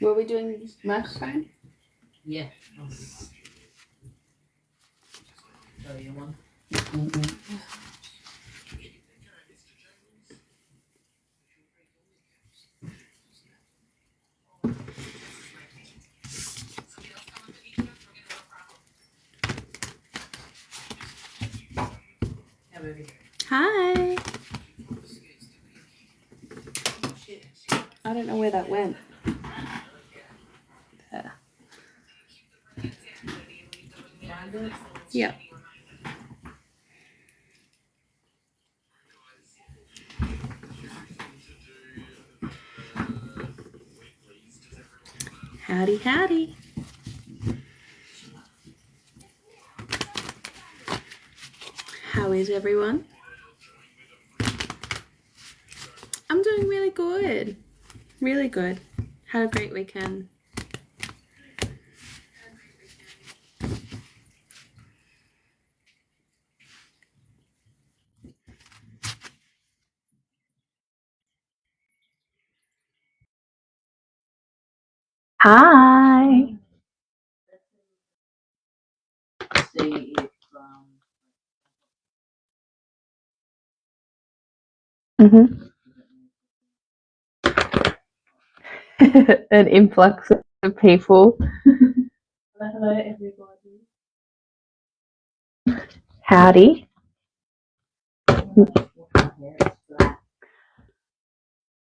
Were we doing microphone? Yeah. Show you one. Hi. I don't know where that went. There. Yeah. Howdy, howdy. How is everyone? I'm doing really good. Really good. Had a great weekend. Hi. See if An influx of people. hello everybody. Howdy.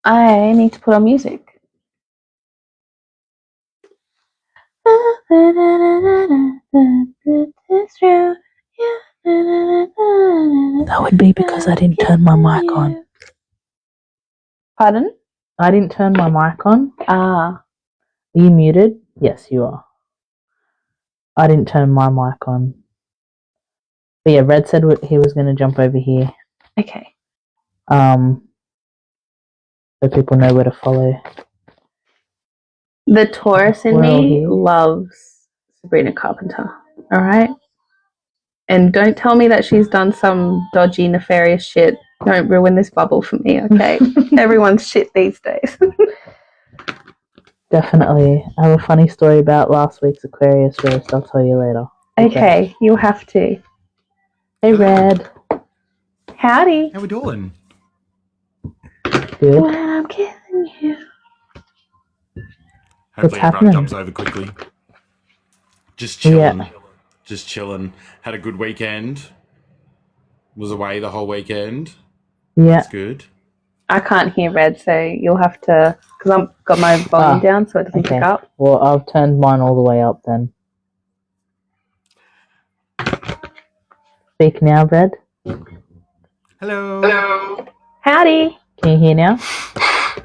I need to put on music. That would be because I didn't turn my mic on. Pardon? I didn't turn my mic on. Ah. Are you muted? Yes, you are. I didn't turn my mic on. But yeah, Red said he was going to jump over here. Okay. So people know where to follow. The Taurus in me loves Sabrina Carpenter. All right? And don't tell me that she's done some dodgy, nefarious shit. Don't ruin this bubble for me, okay? Everyone's shit these days. Definitely. I have a funny story about last week's Aquarius roast. I'll tell you later. Okay, you'll have to. Hey, Red. Howdy. How we doing? Good. When I'm kissing you. Hopefully everyone jumps over quickly. Just chilling. Yeah. Just chilling. Had a good weekend. Was away the whole weekend. Yeah. That's good. I can't hear Red, so you'll have to, because I've got my volume down so it doesn't pick up. Well, I've turned mine all the way up then. Speak now, Red. Hello. Hello. Howdy. Can you hear now?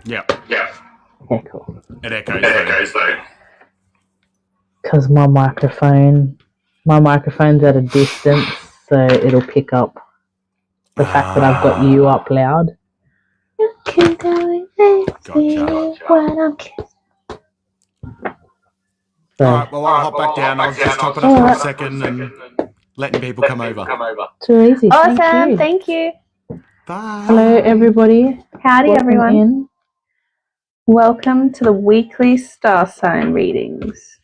Yep. Okay, cool. It echoes though. Because my microphone's at a distance, so it'll pick up the fact that I've got you up loud. You can go Gotcha. when I'm kissing. So, Alright, well I'll hop back down. I was just topping up for a second and letting people come over. Too easy. Awesome, thank you. Bye. Hello, everybody. Howdy, Welcome everyone. in. Welcome to the weekly star sign readings.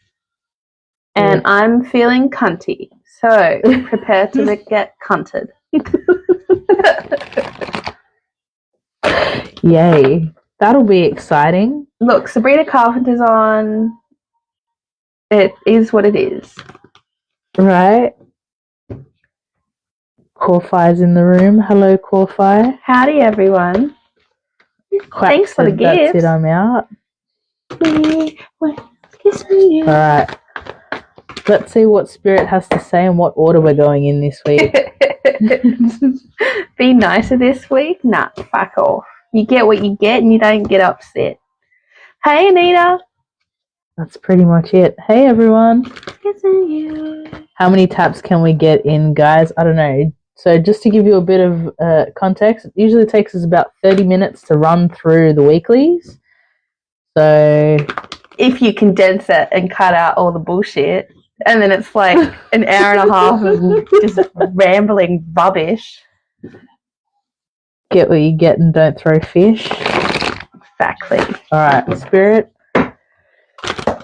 And I'm feeling cunty, so prepare to get cunted. Yay. That'll be exciting. Look, Sabrina Carpenter's on. It is what it is. Right? Corfi's in the room. Hello, Corfi. Howdy, everyone. Quack Thanks for the said, That's gifts. it, I'm out. Kiss me. Alright. Let's see what Spirit has to say and what order we're going in this week. Be nicer this week? Nah, fuck off. You get what you get and you don't get upset. Hey, Anita. That's pretty much it. Hey, everyone. Kissing you. How many taps can we get in, guys? I don't know. So just to give you a bit of context, it usually takes us about 30 minutes to run through the weeklies. So if you condense it and cut out all the bullshit, and then it's like an hour and a half of just rambling rubbish. Get what you get and don't throw fish. Exactly. All right, Spirit.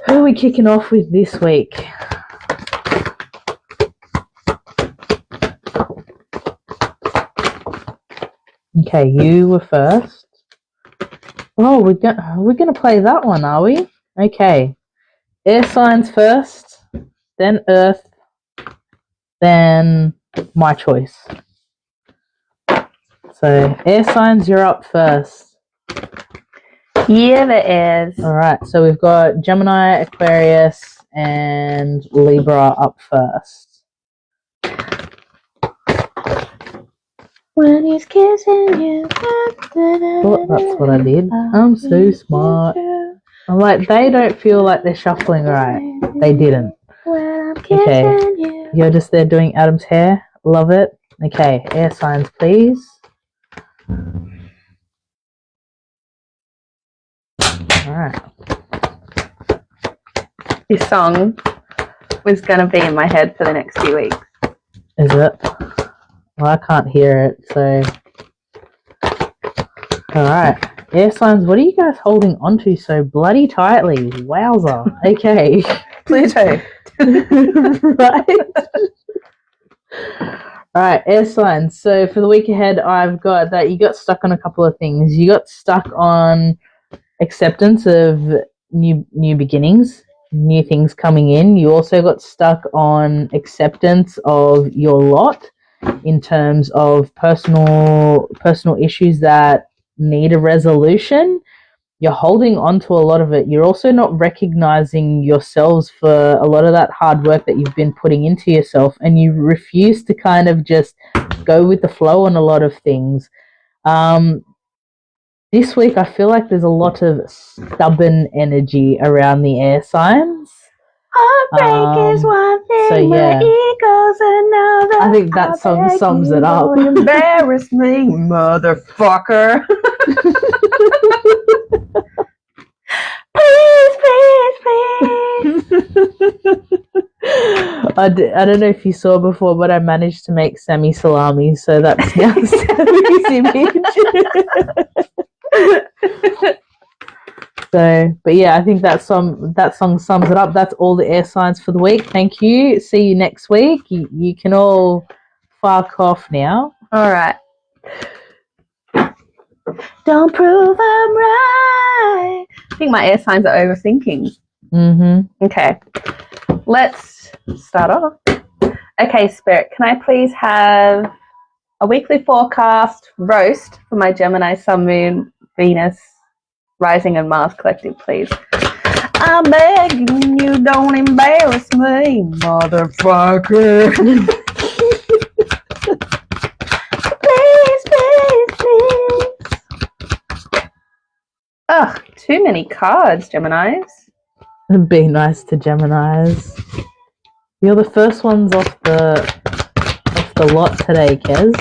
Who are we kicking off with this week? Okay, you were first. Oh, we're gonna play that one, are we? Okay. Air signs first, then Earth, then my choice. So, air signs, you're up first. Yeah, there is. All right, so we've got Gemini, Aquarius, and Libra up first. When he's kissing you. Oh, that's what I did. I'm so smart. I'm like, they don't feel like they're shuffling right. They didn't. Okay, you're just there doing Adam's hair. Love it. Okay, air signs, please. Alright. This song was going to be in my head for the next few weeks. Is it? Well, I can't hear it, so... Alright. Air signs, what are you guys holding onto so bloody tightly? Wowza. Okay. Pluto. Right? Alright, air signs. So for the week ahead, I've got that you got stuck on a couple of things. You got stuck on acceptance of new beginnings, new things coming in. You also got stuck on acceptance of your lot in terms of personal issues that need a resolution. You're holding on to a lot of it. You're also not recognizing yourselves for a lot of that hard work that you've been putting into yourself, and you refuse to kind of just go with the flow on a lot of things. This week, I feel like there's a lot of stubborn energy around the air signs. Heartbreak is one thing, so yeah. my ego's another. I think that song sums it up. Don't embarrass me, motherfucker. Please. I don't know if you saw before, but I managed to make Sammy salami, so that's now Sammy's image. So, but yeah, I think that song sums it up. That's all the air signs for the week. Thank you. See you next week. You can all fuck off now. All right. Don't prove I'm right. I think my air signs are overthinking. Mm-hmm. Okay. Let's start off. Okay, Spirit, can I please have a weekly forecast roast for my Gemini, Sun, Moon, Venus, Rising and Mars collective, please? I'm begging you, don't embarrass me, motherfucker. Please. Ugh, too many cards, Geminis. Be nice to Geminis. You're the first ones off the lot today, Kez.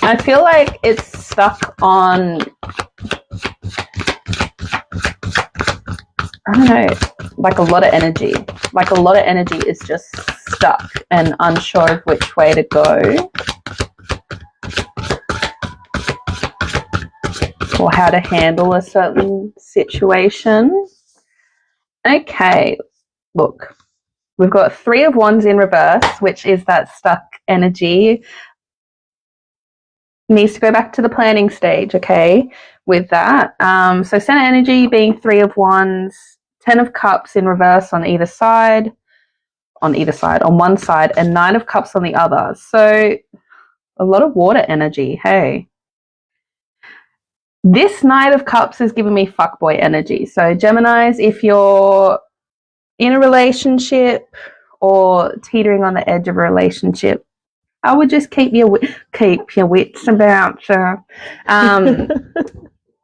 I feel like it's stuck on, I don't know, like a lot of energy. Like a lot of energy is just stuck and unsure of which way to go. Or how to handle a certain situation. Okay, look. We've got 3 of Wands in reverse, which is that stuck energy. Needs to go back to the planning stage, okay, with that. So center energy being 3 of Wands, 10 of Cups in reverse on one side, and 9 of Cups on the other. So a lot of water energy, hey. This Knight of Cups is giving me fuckboy energy. So Geminis, if you're in a relationship or teetering on the edge of a relationship, I would just keep your wits about you.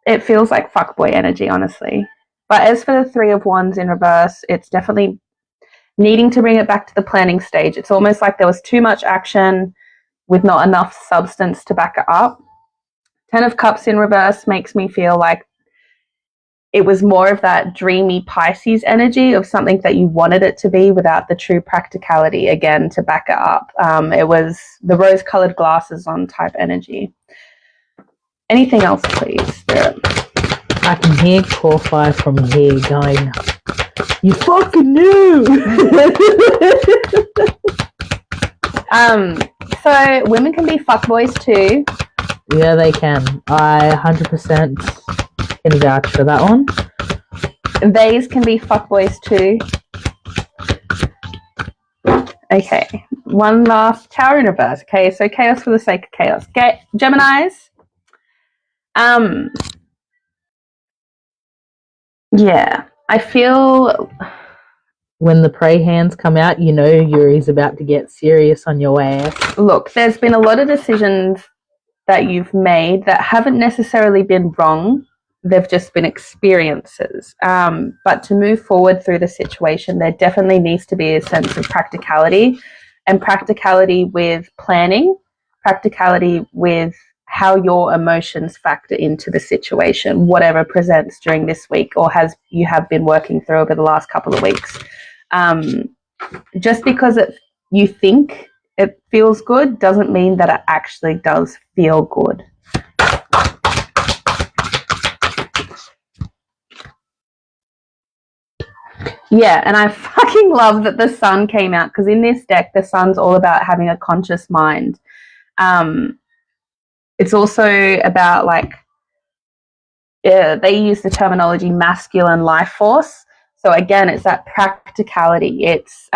It feels like fuckboy energy, honestly. But as for the 3 of Wands in reverse, it's definitely needing to bring it back to the planning stage. It's almost like there was too much action with not enough substance to back it up. 10 of Cups in reverse makes me feel like it was more of that dreamy Pisces energy of something that you wanted it to be without the true practicality, again, to back it up. It was the rose-colored glasses on type energy. Anything else, please, Spirit? I can hear Core5 from here going, you fucking knew! So women can be fuckboys too. Yeah, they can. I 100% can vouch for that one. Theys can be fuckboys too. Okay, one last Tower in reverse. Okay, so chaos for the sake of chaos. Okay, Geminis. Yeah, I feel when the prey hands come out, you know Yuri's about to get serious on your ass. Look, there's been a lot of decisions that you've made that haven't necessarily been wrong. They've just been experiences. But to move forward through the situation, there definitely needs to be a sense of practicality, and practicality with planning, practicality with how your emotions factor into the situation, whatever presents during this week or you have been working through over the last couple of weeks. Just because you think it feels good doesn't mean that it actually does feel good. Yeah, and I fucking love that the sun came out, because in this deck, the sun's all about having a conscious mind. It's also about, like, they use the terminology masculine life force. So again, it's that practicality. It's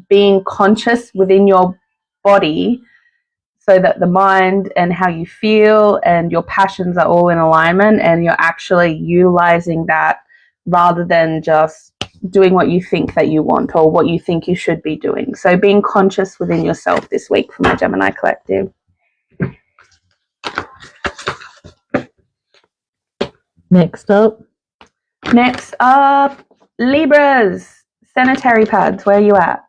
being conscious within your body so that the mind and how you feel and your passions are all in alignment, and you're actually utilizing that rather than just doing what you think that you want or what you think you should be doing. So being conscious within yourself this week for my Gemini collective. Next up, Libras. Sanitary pads, where are you at?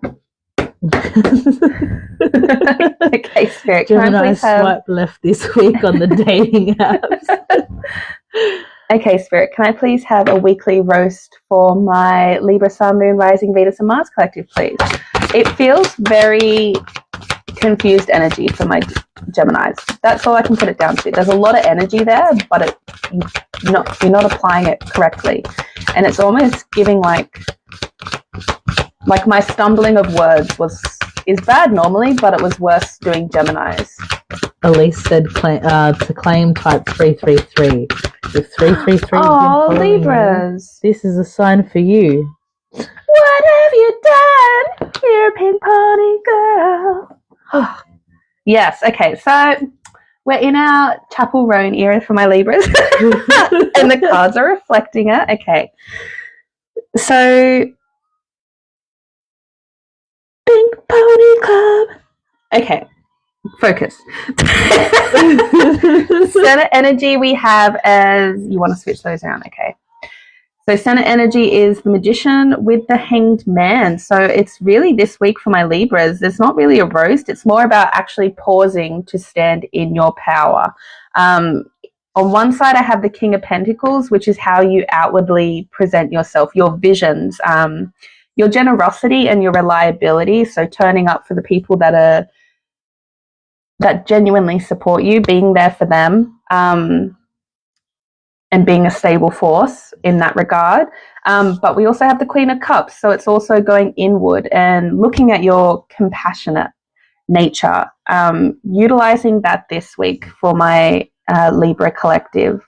Okay, Spirit. Gemini swipe left this week on the dating apps. Okay, Spirit, can I please have a weekly roast for my Libra, Sun, Moon, Rising, Venus, and Mars collective, please? It feels very confused energy for my Geminis. That's all I can put it down to. There's a lot of energy there, but you're not applying it correctly. And it's almost giving like my stumbling of words is bad normally, but it was worse doing Geminis. Elise said to claim type 333. If 333 oh, Libras. This is a sign for you. What have you done? You're a pink pony girl. Yes, okay, so we're in our Chapel Roan era for my Libras. And the cards are reflecting it. Okay. So Pink Pony Club. Okay. Focus. Center energy we have as you want to switch those around, okay. So center energy is the Magician with the Hanged Man. So it's really this week for my Libras. There's not really a roast. It's more about actually pausing to stand in your power. On one side, I have the King of Pentacles, which is how you outwardly present yourself, your visions, your generosity and your reliability. So turning up for the people that genuinely support you, being there for them, and being a stable force in that regard. But we also have the Queen of Cups. So it's also going inward and looking at your compassionate nature, utilizing that this week for my Libra collective,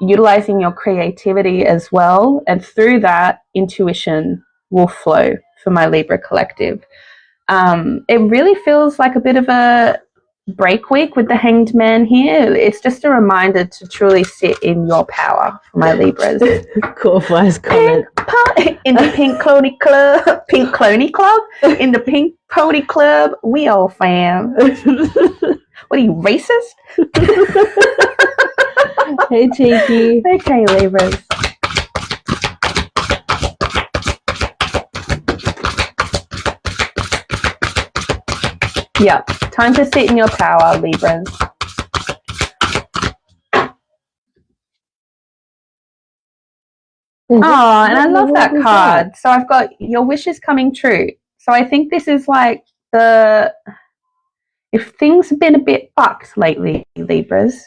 utilizing your creativity as well. And through that, intuition will flow for my Libra collective. It really feels like a bit of a break week with the Hanged Man here. It's just a reminder to truly sit in your power for my Libras. Cool voice comment. In the Pink Cloney Club, in the Pink Pony Club, we all fam. What are you, racist? Hey, Cheeky. Okay, Libras. Yeah, time to sit in your power, Libras. Oh, and I love that card. So I've got your wishes coming true. So I think this is like if things have been a bit fucked lately, Libras,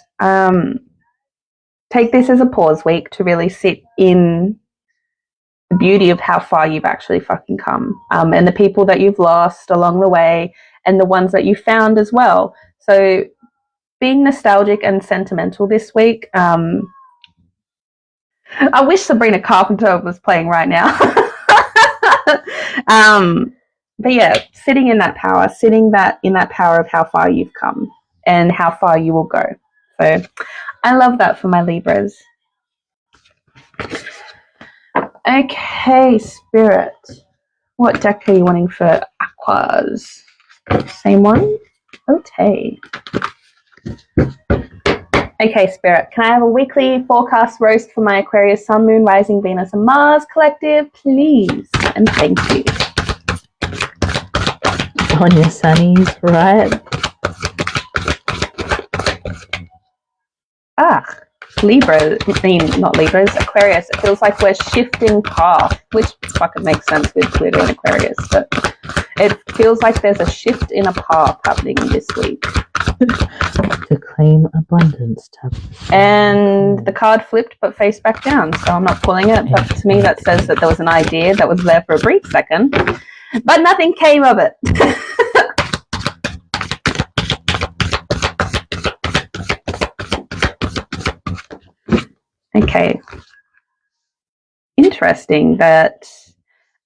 take this as a pause week to really sit in the beauty of how far you've actually fucking come, and the people that you've lost along the way and the ones that you found as well. So being nostalgic and sentimental this week. I wish Sabrina Carpenter was playing right now. But yeah, sitting in that power of how far you've come and how far you will go. So I love that for my Libras. Okay, Spirit. What deck are you wanting for Aquas? Same one? Okay. Okay, Spirit. Can I have a weekly forecast roast for my Aquarius, Sun, Moon, Rising, Venus, and Mars collective, please? And thank you. On your sunnies, right? Not Libras, Aquarius. It feels like we're shifting path, which fucking makes sense with Pluto and Aquarius, but it feels like there's a shift in a path happening this week. To claim abundance tab. And the card flipped but face back down, so I'm not pulling it, but to me that says that there was an idea that was there for a brief second, but nothing came of it. Okay. Interesting that...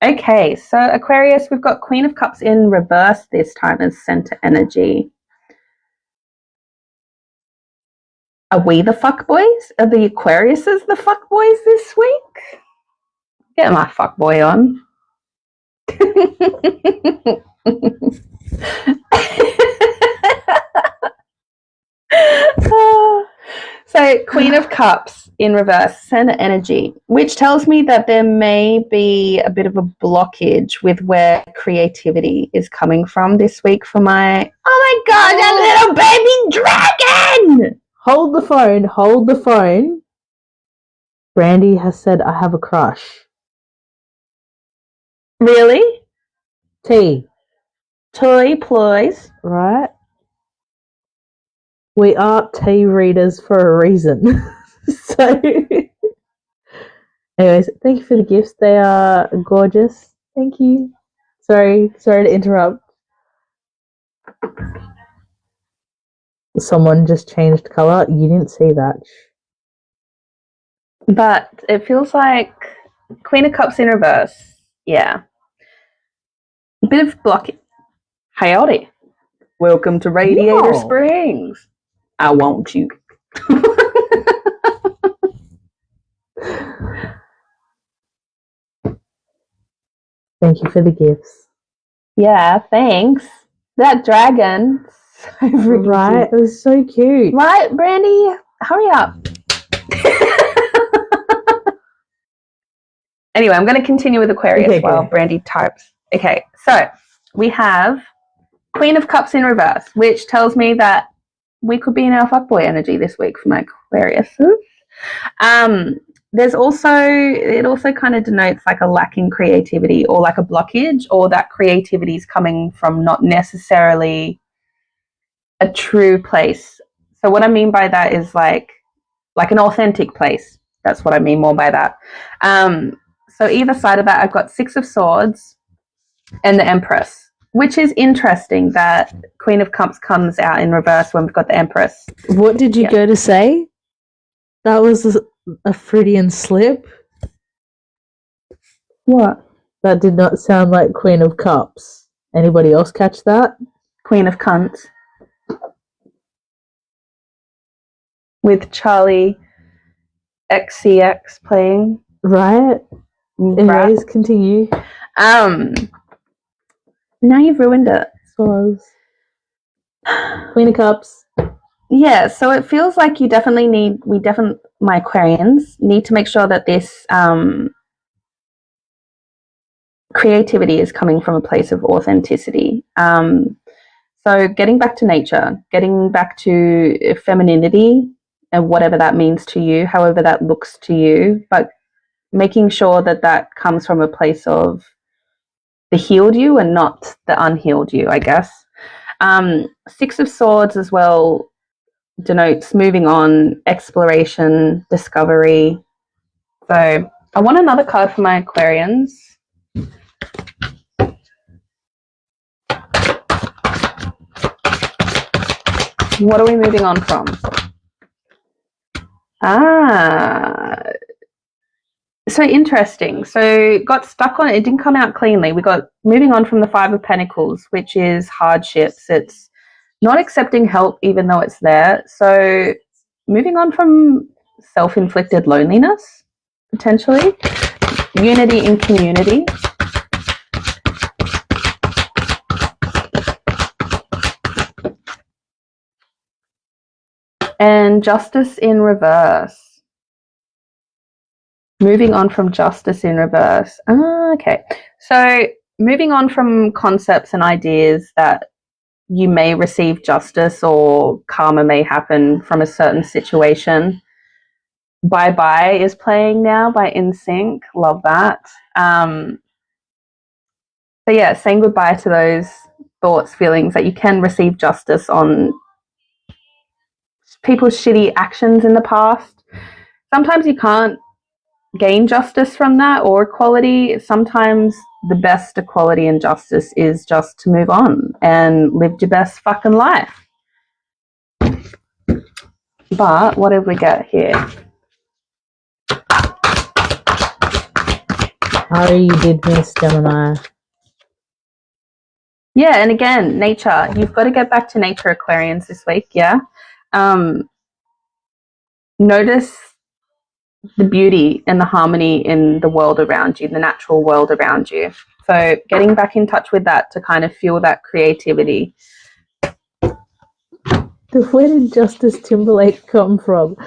Okay, so Aquarius, we've got Queen of Cups in reverse this time as center energy. Are we the fuckboys? Are the Aquariuses the fuckboys this week? Get my fuckboy on. So, Queen of Cups in reverse, center energy, which tells me that there may be a bit of a blockage with where creativity is coming from this week for my... Oh my god, that little baby dragon! Hold the phone. Brandy has said, I have a crush. Really? T. Toy ploys. Right? We are tea readers for a reason. So, anyways, thank you for the gifts. They are gorgeous. Thank you. Sorry to interrupt. Someone just changed colour. You didn't see that. But it feels like Queen of Cups in reverse. Yeah. A bit of blocking. Chaotic. Welcome to Radiator Whoa. Springs. I want you. Thank you for the gifts. Yeah, thanks. That dragon. So freaking Right? cute. It was so cute. Right, Brandy? Hurry up. Anyway, I'm going to continue with Aquarius Okay, while go. Brandy types. Okay, so we have Queen of Cups in reverse, which tells me that we could be in our fuckboy energy this week for my Aquariuses. There's also, it also kind of denotes like a lack in creativity or like a blockage, or that creativity is coming from not necessarily a true place. So what I mean by that is like an authentic place. That's what I mean more by that. So either side of that, I've got Six of Swords and the Empress, which is interesting that Queen of Cups comes out in reverse when we've got the Empress. What did you go to say? That was a Freudian slip. What? That did not sound like Queen of Cups. Anybody else catch that? Queen of Cunts. With Charlie XCX playing. Right? Anyways, continue. Now you've ruined it. Swallows. Queen of Cups. Yeah, so it feels like my Aquarians need to make sure that this creativity is coming from a place of authenticity. So getting back to nature, getting back to femininity and whatever that means to you, however that looks to you, but making sure that that comes from a place of the healed you and not the unhealed you, I guess. Six of Swords as well denotes moving on, exploration, discovery. So I want another card for my Aquarians. What are we moving on from? So interesting. So got stuck on it didn't come out cleanly. We got moving on from the Five of Pentacles, which is hardships. It's not accepting help even though it's there. So moving on from self-inflicted loneliness, potentially. Unity in community. And justice in reverse. Moving on from justice in reverse. Okay. So moving on from concepts and ideas that you may receive justice or karma may happen from a certain situation. Bye Bye is playing now by NSYNC. Love that. So yeah, saying goodbye to those thoughts, feelings that you can receive justice on people's shitty actions in the past. Sometimes you can't gain justice from that or equality. Sometimes the best equality and justice is just to move on and live your best fucking life. But what did we get here? Harry, you did miss Gemini. Yeah, and again, nature. You've got to get back to nature, Aquarians, this week, yeah? Notice the beauty and the harmony in the world around you, the natural world around you. So getting back in touch with that to kind of feel that creativity. Where did Justice Timberlake come from?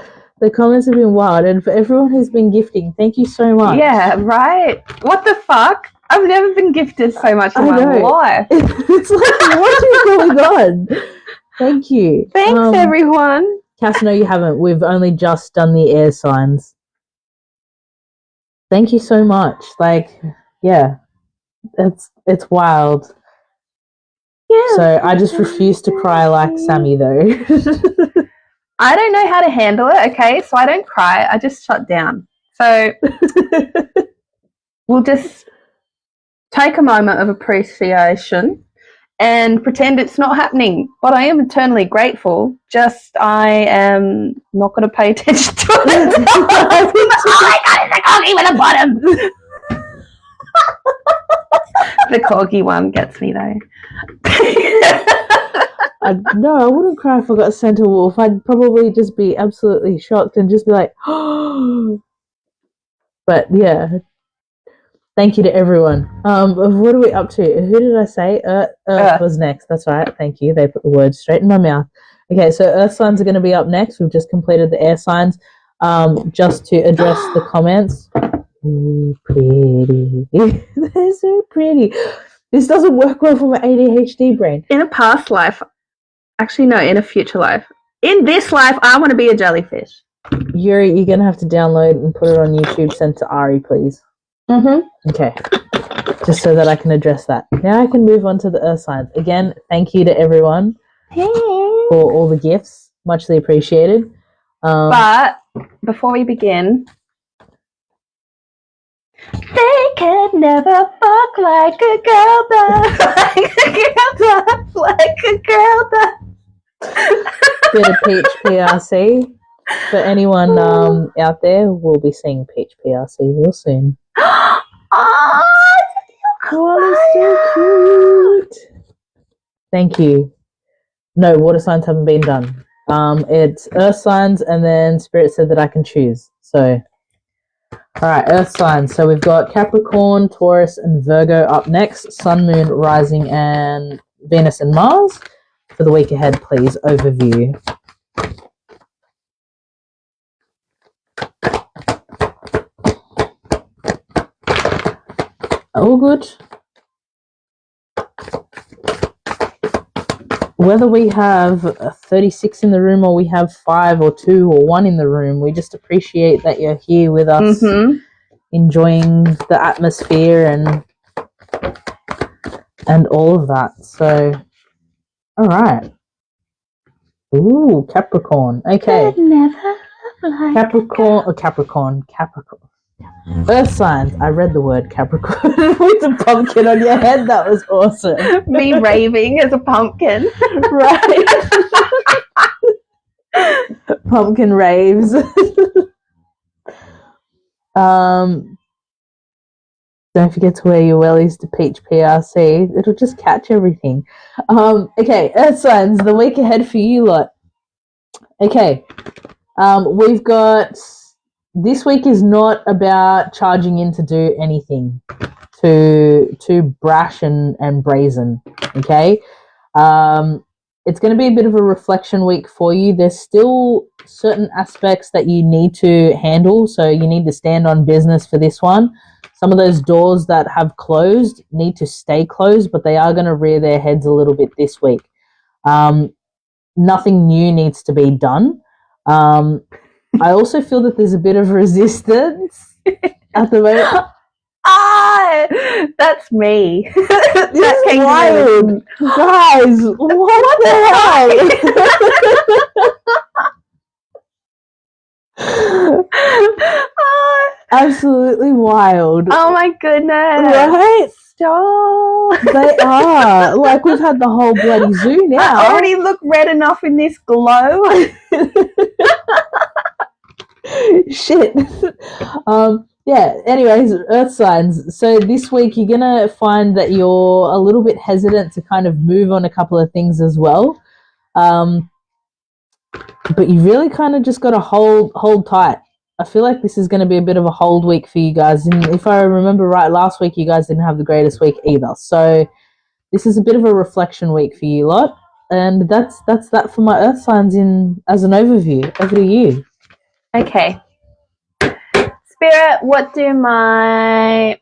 The comments have been wild, and for everyone who's been gifting, thank you so much. Yeah, right? What the fuck? I've never been gifted so much in my life. It's like, what is going on? Thank you. Thanks, everyone. Cass, no, you haven't. We've only just done the air signs. Thank you so much. Like, yeah, it's wild. Yeah. So I just refuse to cry like Sammy, though. I don't know how to handle it, okay? So I don't cry. I just shut down. So we'll just take a moment of appreciation and pretend it's not happening. But I am eternally grateful. Just I am not going to pay attention to it. Oh my God, it's a corgi with a bottom. The corgi one gets me though. No, I wouldn't cry if I got sent a wolf. I'd probably just be absolutely shocked and just be like, oh. But yeah, thank you to everyone. What are we up to? Who did I say? Earth was next. That's right. Thank you. They put the words straight in my mouth. Okay, so Earth signs are going to be up next. We've just completed the air signs. Just to address the comments. Ooh, pretty. They're so pretty. This doesn't work well for my ADHD brain. In a past life, actually no, in a future life. In this life, I want to be a jellyfish. Yuri, you're going to have to download and put it on YouTube, send to Ari, please. Mm-hmm. Okay. Just so that I can address that. Now I can move on to the Earth signs. Again, thank you to everyone for all the gifts. Muchly appreciated. But before we begin, they could never fuck like a girl does. Like a girl does. Bit of Peach PRC. For anyone out there, we'll be seeing Peach PRC real soon. Oh, so cute. Thank you. No, water signs haven't been done. It's Earth signs, and then Spirit said that I can choose. So, all right, Earth signs. So we've got Capricorn, Taurus, and Virgo up next. Sun, Moon, Rising, and Venus and Mars. For the week ahead, please, overview. All good. Whether we have 36 in the room or we have 5 or 2 or 1 in the room, we just appreciate that you're here with us, enjoying the atmosphere and all of that. So, all right. Ooh, Capricorn. Okay. Capricorn. Earth signs. I read the word Capricorn with a pumpkin on your head. That was awesome. Me raving as a pumpkin. Right. Pumpkin raves. Don't forget to wear your wellies to Peach PRC. It'll just catch everything. Okay, Earth signs, the week ahead for you lot. Okay, we've got... This week is not about charging in to do anything too brash and brazen, okay? It's going to be a bit of a reflection week for you. There's still certain aspects that you need to handle, so you need to stand on business for this one. Some of those doors that have closed need to stay closed, but they are going to rear their heads a little bit this week. Nothing new needs to be done. I also feel that there's a bit of resistance at the moment. That's me. This is wild. Guys, what the hell? Absolutely wild. Oh my goodness. Right? Stop. They are. Like, we've had the whole bloody zoo now. I already look red enough in this glow. Shit. Yeah, anyways, Earth signs. So this week you're going to find that you're a little bit hesitant to kind of move on a couple of things as well. But you really kind of just got to hold tight. I feel like this is going to be a bit of a hold week for you guys. And if I remember right, last week you guys didn't have the greatest week either. So this is a bit of a reflection week for you lot. And that's that for my Earth signs in as an overview. Over to you. Okay. Spirit, what do my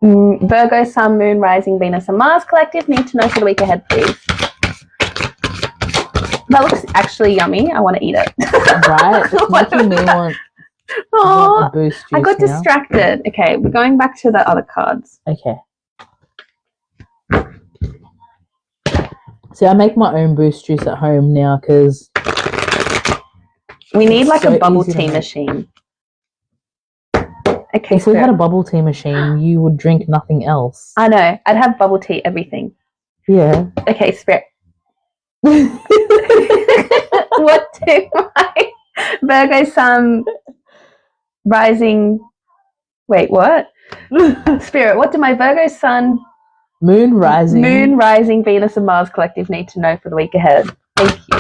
Virgo, Sun, Moon, Rising, Venus, and Mars collective need to know for the week ahead, please? That looks actually yummy. I want to eat it. Right? It's making me want a boost juice I got now. distracted. Okay, we're going back to the other cards. Okay. See, I make my own boost juice at home now because we need like so a bubble easy to tea make. machine. Okay, if we had a bubble tea machine, you would drink nothing else. I know. I'd have bubble tea, everything. Yeah. Okay, Spirit. What do my Virgo, Sun, Rising... Wait, what? Spirit, what do my Virgo, Sun, Moon, Rising, Venus, and Mars collective need to know for the week ahead? Thank you.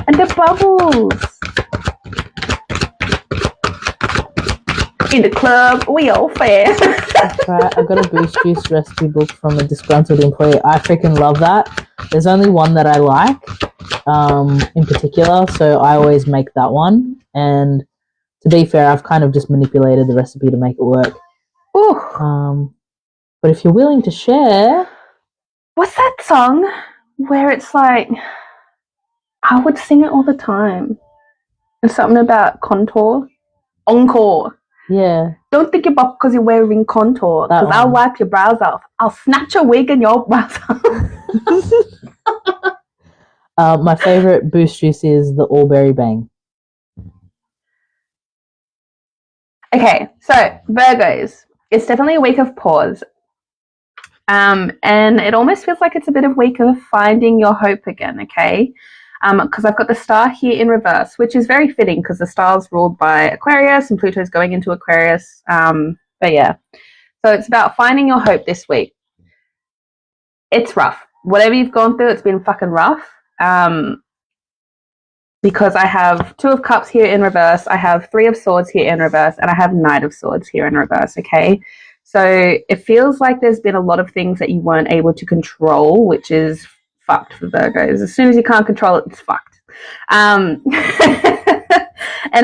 And the bubbles. In the club, we all fair. That's right. I got a boost juice recipe book from a disgruntled employee. I freaking love that. There's only one that I like, in particular, so I always make that one. And to be fair, I've kind of just manipulated the recipe to make it work. Ooh. But if you're willing to share, what's that song where it's like I would sing it all the time? There's something about contour, encore. Yeah. Don't think you're buff because you're wearing contour. Because I'll wipe your brows off. I'll snatch a wig and your brows off. My favorite boost juice is the Allberry Bang. Okay, so Virgos, it's definitely a week of pause. And it almost feels like it's a bit of a week of finding your hope again, okay? Because I've got the star here in reverse, which is very fitting because the star's ruled by Aquarius and Pluto's going into Aquarius. But yeah, so it's about finding your hope this week. It's rough. Whatever you've gone through, it's been fucking rough. Because I have 2 of Cups here in reverse, I have 3 of Swords here in reverse, and I have Knight of Swords here in reverse, okay? So it feels like there's been a lot of things that you weren't able to control, which is fucked for Virgos. As soon as you can't control it, it's fucked. And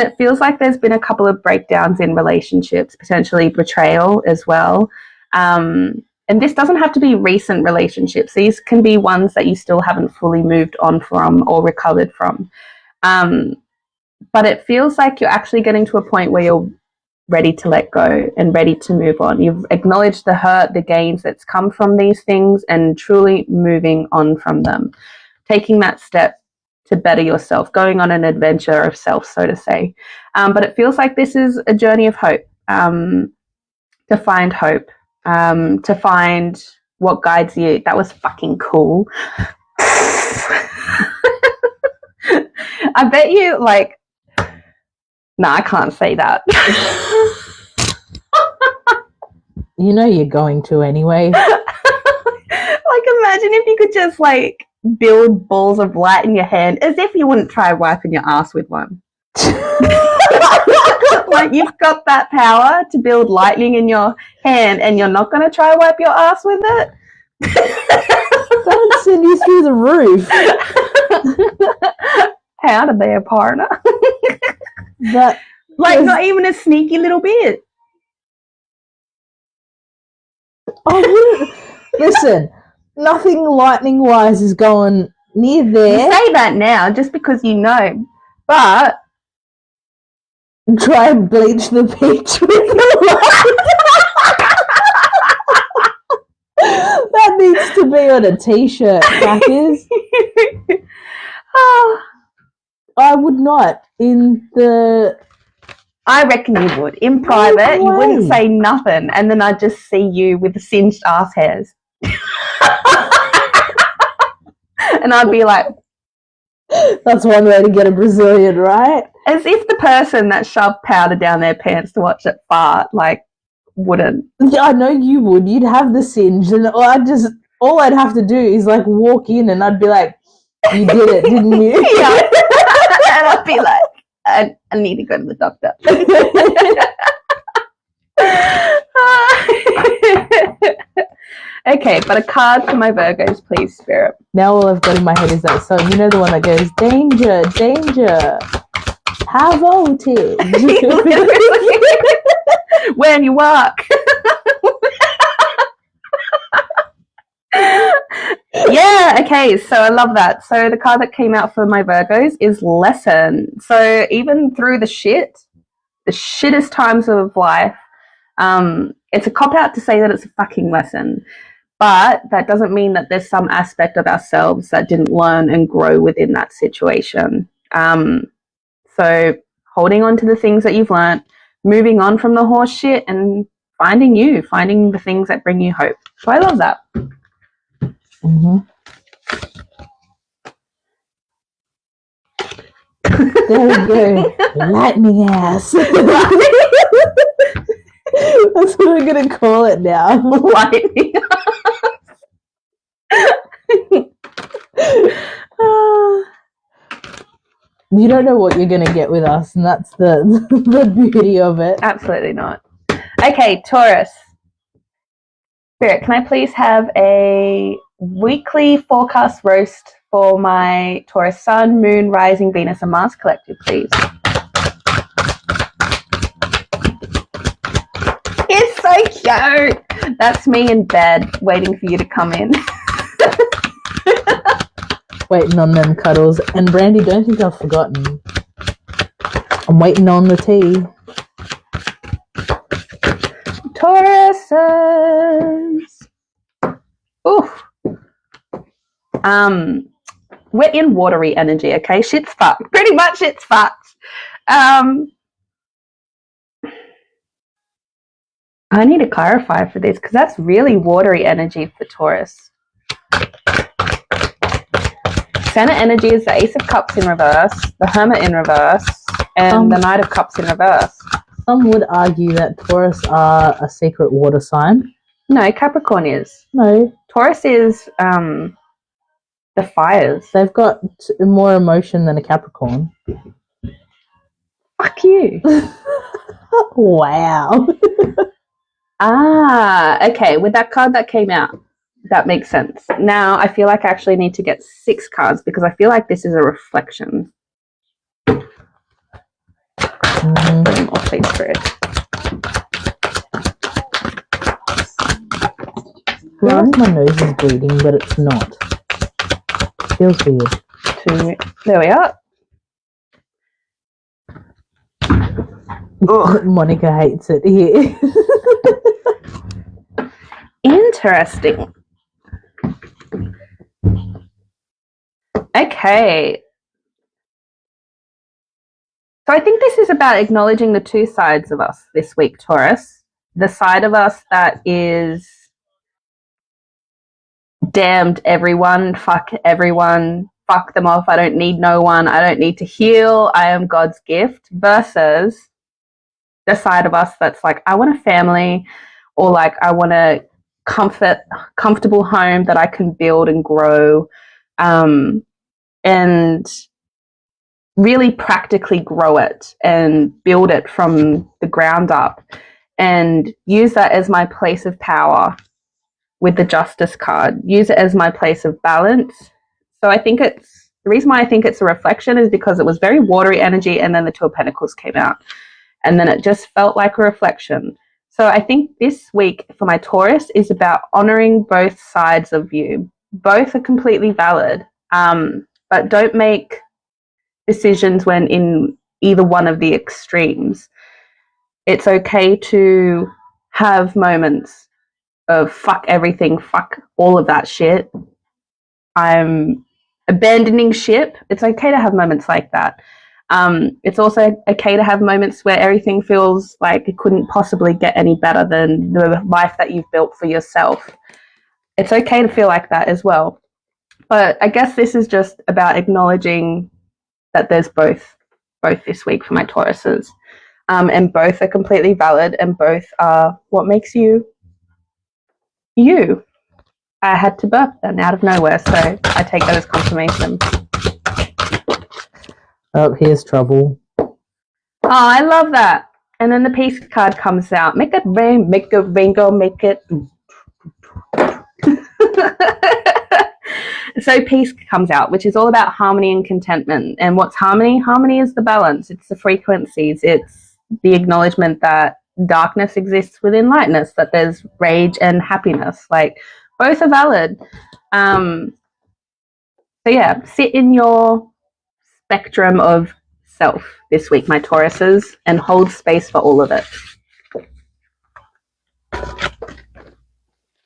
it feels like there's been a couple of breakdowns in relationships, potentially betrayal as well. And this doesn't have to be recent relationships. These can be ones that you still haven't fully moved on from or recovered from. But it feels like you're actually getting to a point where you're ready to let go and ready to move on. You've acknowledged the hurt, the gains that's come from these things, and truly moving on from them. Taking that step to better yourself, going on an adventure of self, so to say. But it feels like this is a journey of hope, to find hope, to find what guides you. That was fucking cool. I bet you, like, I can't say that. You know you're going to anyway. Like, imagine if you could just, like, build balls of light in your hand, as if you wouldn't try wiping your ass with one. Like, you've got that power to build lightning in your hand, and you're not going to try wipe your ass with it? That'll send you through the roof. How did they, partner? But like, not even a sneaky little bit. Listen, nothing lightning wise is going near there. You say that now just because you know, but try and bleach the beach with the light. That needs to be on a t-shirt, crackers. Oh, I would not I reckon you would. In private, you wouldn't say nothing, and then I'd just see you with the singed ass hairs. And I'd be like, that's one way to get a Brazilian, right? as if the person that shoved powder down their pants to watch it fart, like, wouldn't. Yeah, I know you would. You'd have the singe, and all I'd have to do is, like, walk in, and I'd be like, you did it, didn't you? Yeah. And I'd be like, I need to go to the doctor. Okay, but a card for my Virgos, please, Spirit. Now all I've got in my head is that song. You know, the one that goes, danger, danger, high voltage. When you walk. Yeah, okay, so I love that. So the card that came out for my Virgos is lesson. So even through the shittest times of life, it's a cop-out to say that it's a fucking lesson. But that doesn't mean that there's some aspect of ourselves that didn't learn and grow within that situation. So holding on to the things that you've learned, moving on from the horse shit, and finding the things that bring you hope. So I love that. Mm-hmm. There we go. Lightning ass. That's what I'm going to call it now. Lightning. You don't know what you're going to get with us, and that's the beauty of it. Absolutely not. Okay, Taurus. Spirit, can I please have a weekly forecast roast for my Taurus Sun, Moon, Rising, Venus, and Mars collective, please? It's so cute. That's me in bed waiting for you to come in. Waiting on them cuddles. And Brandy, don't think I've forgotten. I'm waiting on the tea. Tauruses. Oof. We're in watery energy, okay? Shit's fucked. Pretty much it's fucked. I need to clarify for this because that's really watery energy for Taurus. Center energy is the Ace of Cups in reverse, the Hermit in reverse, and the Knight of Cups in reverse. Some would argue that Taurus are a secret water sign. No, Capricorn is. No. Taurus is the fires. They've got more emotion than a Capricorn. Fuck you. Wow. Okay. With that card that came out, that makes sense. Now I feel like I actually need to get 6 cards because I feel like this is a reflection. Mm. I'll please Spirit. I feel like my nose is bleeding, but it's not. Feels weird. 2. There we are. Monica hates it here. Interesting. Okay. So I think this is about acknowledging the two sides of us this week, Taurus. The side of us that is damned everyone, fuck them off, I don't need no one, I don't need to heal, I am God's gift, versus the side of us that's like, I want a family, or like, I want a comfortable home that I can build and grow, and really practically grow it and build it from the ground up and use that as my place of power with the Justice card. Use it as my place of balance. So I think the reason why I think it's a reflection is because it was very watery energy, and then the Two of Pentacles came out. And then it just felt like a reflection. So I think this week for my Taurus is about honoring both sides of you. Both are completely valid, but don't make decisions when in either one of the extremes. It's okay to have moments of fuck everything, fuck all of that shit, I'm abandoning ship. It's okay to have moments like that. It's also okay to have moments where everything feels like it couldn't possibly get any better than the life that you've built for yourself. It's okay to feel like that as well. But I guess this is just about acknowledging that there's both this week for my Tauruses. And both are completely valid, and both are what makes you you. I had to burp then out of nowhere, so I take that as confirmation. Oh, here's trouble. Oh, I love that. And then the peace card comes out. Make it rain, go, make it. So peace comes out, which is all about harmony and contentment. And what's harmony? Harmony is the balance. It's the frequencies. It's the acknowledgement that darkness exists within lightness, that there's rage and happiness. Like, both are valid. So yeah, sit in your spectrum of self this week, my Tauruses, and hold space for all of it.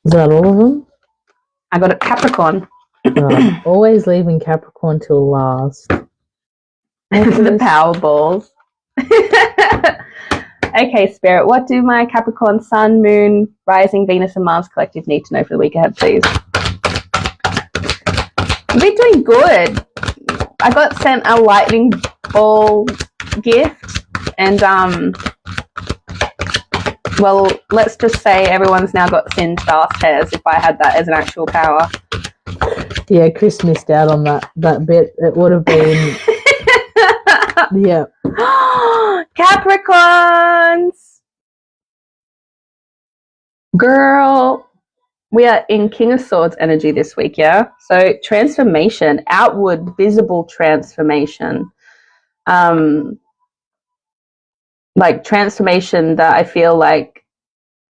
Is that all of them? I got a Capricorn. Always leaving Capricorn till last. The Powerballs. Okay, Spirit, what do my Capricorn Sun, Moon, Rising, Venus, and Mars collective need to know for the week ahead, please? We're doing good. I got sent a lightning ball gift, and well, let's just say everyone's now got thin, fast hairs. If I had that as an actual power. Yeah, Chris missed out on that bit. It would have been. Yeah. Capricorns! Girl, we are in King of Swords energy this week, yeah? So transformation, outward, visible transformation. Like transformation that I feel like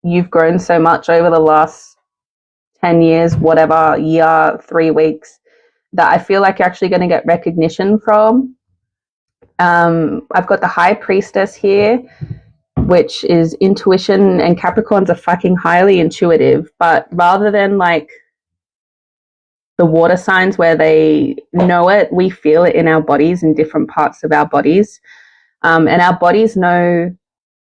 you've grown so much over the last 10 years, whatever, year, 3 weeks, that I feel like you're actually going to get recognition from. I've got the High Priestess here, which is intuition, and Capricorns are fucking highly intuitive, but rather than like the water signs where they know it, we feel it in our bodies, in different parts of our bodies. And our bodies know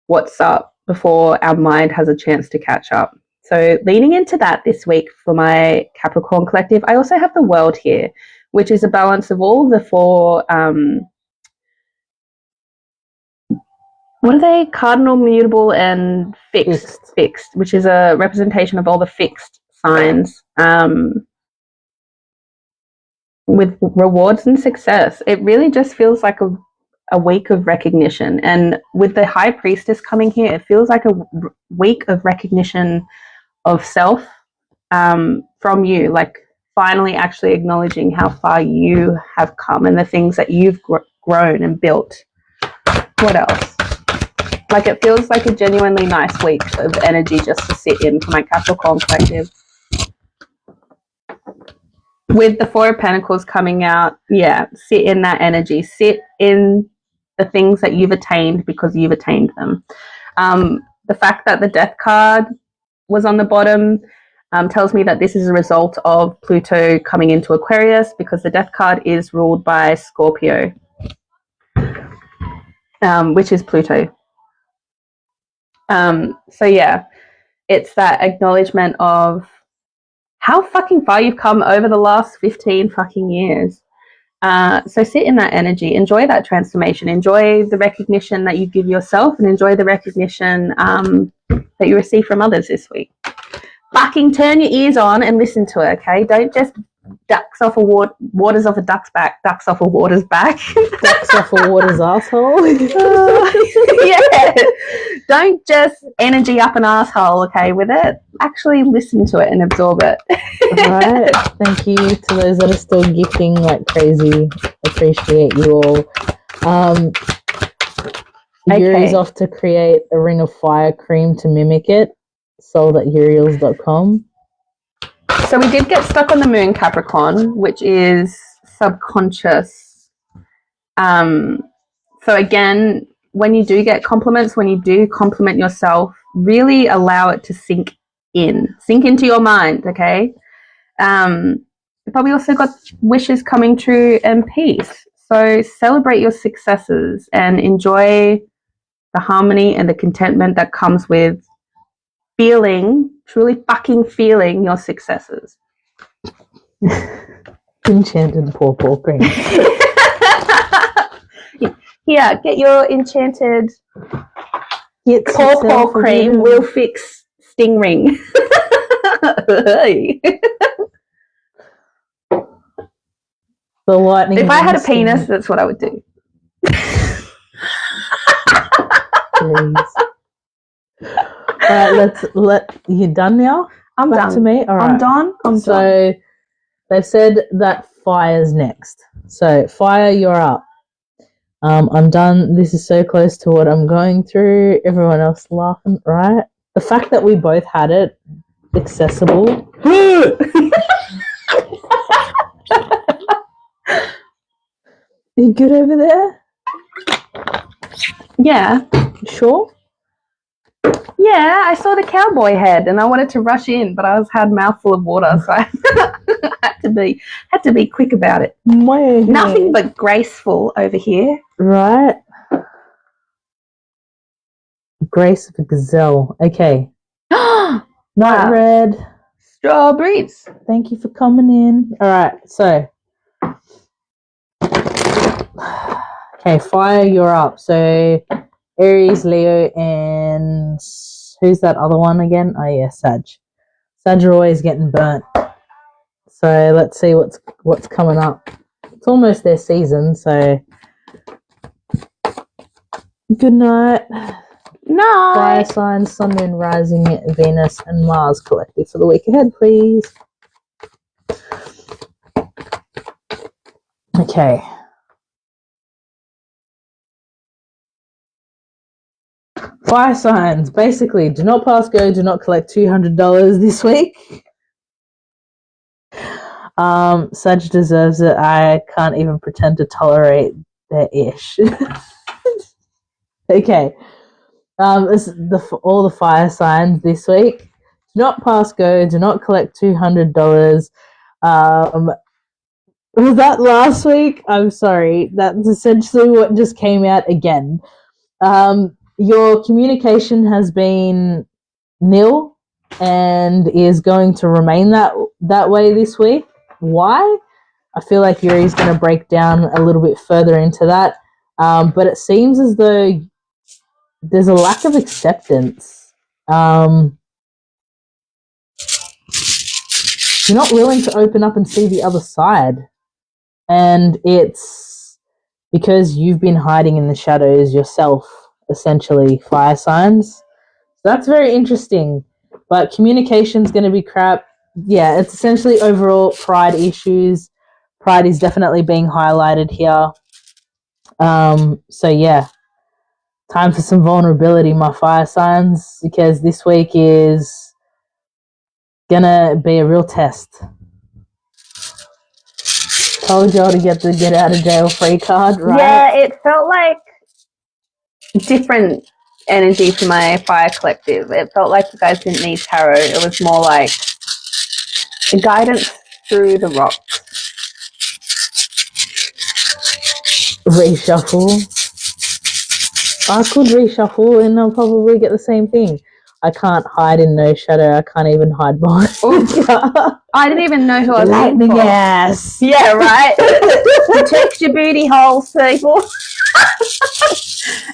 what's up before our mind has a chance to catch up. So leaning into that this week for my Capricorn collective. I also have the World here, which is a balance of all the 4, what are they? Cardinal, mutable, and fixed, which is a representation of all the fixed signs, with rewards and success. It really just feels like a week of recognition. And with the High Priestess coming here, it feels like a week of recognition of self, from you, like finally actually acknowledging how far you have come and the things that you've grown and built. What else? Like, it feels like a genuinely nice week of energy just to sit in for my Capricorn collective. With the 4 of Pentacles coming out, yeah, sit in that energy. Sit in the things that you've attained because you've attained them. The fact that the death card was on the bottom tells me that this is a result of Pluto coming into Aquarius, because the death card is ruled by Scorpio, which is Pluto. So yeah, it's that acknowledgement of how fucking far you've come over the last 15 fucking years. So sit in that energy, enjoy that transformation, enjoy the recognition that you give yourself, and enjoy the recognition that you receive from others this week. Fucking turn your ears on and listen to it, okay? Don't just ducks off a waters off a duck's back, ducks off a water's back. Ducks off a water's asshole. Yeah. Don't just energy up an asshole, okay, with it. Actually listen to it and absorb it. Alright. Thank you to those that are still gifting like crazy. Appreciate you all. Yuri's off to create a ring of fire cream to mimic it. Sold at uriels.com. So we did get stuck on the moon, Capricorn, which is subconscious. So again, when you do get compliments, when you do compliment yourself, really allow it to sink into your mind, okay? You probably also got wishes coming true and peace. So celebrate your successes and enjoy the harmony and the contentment that comes with truly fucking feeling your successes. Enchanted pawpaw cream. Yeah, get your enchanted pawpaw cream. Will fix sting ring. The lightning. If I had a penis, that's what I would do. Please. Alright, you done now? I'm Back done. to me? Alright. I'm done. So they've said that fire's next. So fire, you're up. I'm done. This is so close to what I'm going through. Everyone else laughing, right? The fact that we both had it accessible. You good over there? Yeah. Sure? Yeah, I saw the cowboy head and I wanted to rush in, but I had a mouthful of water, so I had to be quick about it. Nothing but graceful over here. Right. Grace of a gazelle. Okay. Night Wow. Red. Strawberries. Thank you for coming in. Alright, so okay, fire, you're up. So Aries, Leo, and who's that other one again? Oh yeah, Sag. Sag are always getting burnt. So let's see what's coming up. It's almost their season, so good night. No. Fire signs, Sun, Moon, Rising, Venus, and Mars collective for the week ahead, please. Okay. Fire signs, basically, do not pass go, do not collect $200 this week. Sag deserves it. I can't even pretend to tolerate their ish. Okay. This is all the fire signs this week. Do not pass go, do not collect $200. Was that last week? I'm sorry. That's essentially what just came out again. Your communication has been nil and is going to remain that way this week. Why? I feel like Yuri's going to break down a little bit further into that. But it seems as though there's a lack of acceptance. You're not willing to open up and see the other side. And it's because you've been hiding in the shadows yourself, essentially, fire signs. So that's very interesting. But communication's going to be crap. Yeah, it's essentially overall pride issues. Pride is definitely being highlighted here. So yeah, time for some vulnerability, my fire signs, because this week is gonna be a real test. Told y'all to get the get out of jail free card, right? Yeah, it felt like different energy for my fire collective. It felt like you guys didn't need tarot. It was more like a guidance through the rocks. Reshuffle. I could reshuffle and I'll probably get the same thing. I can't hide in no shadow. I can't even hide behind. I didn't even know who I was Lightning looking for. ass. Yeah, right. Protect your booty holes, people.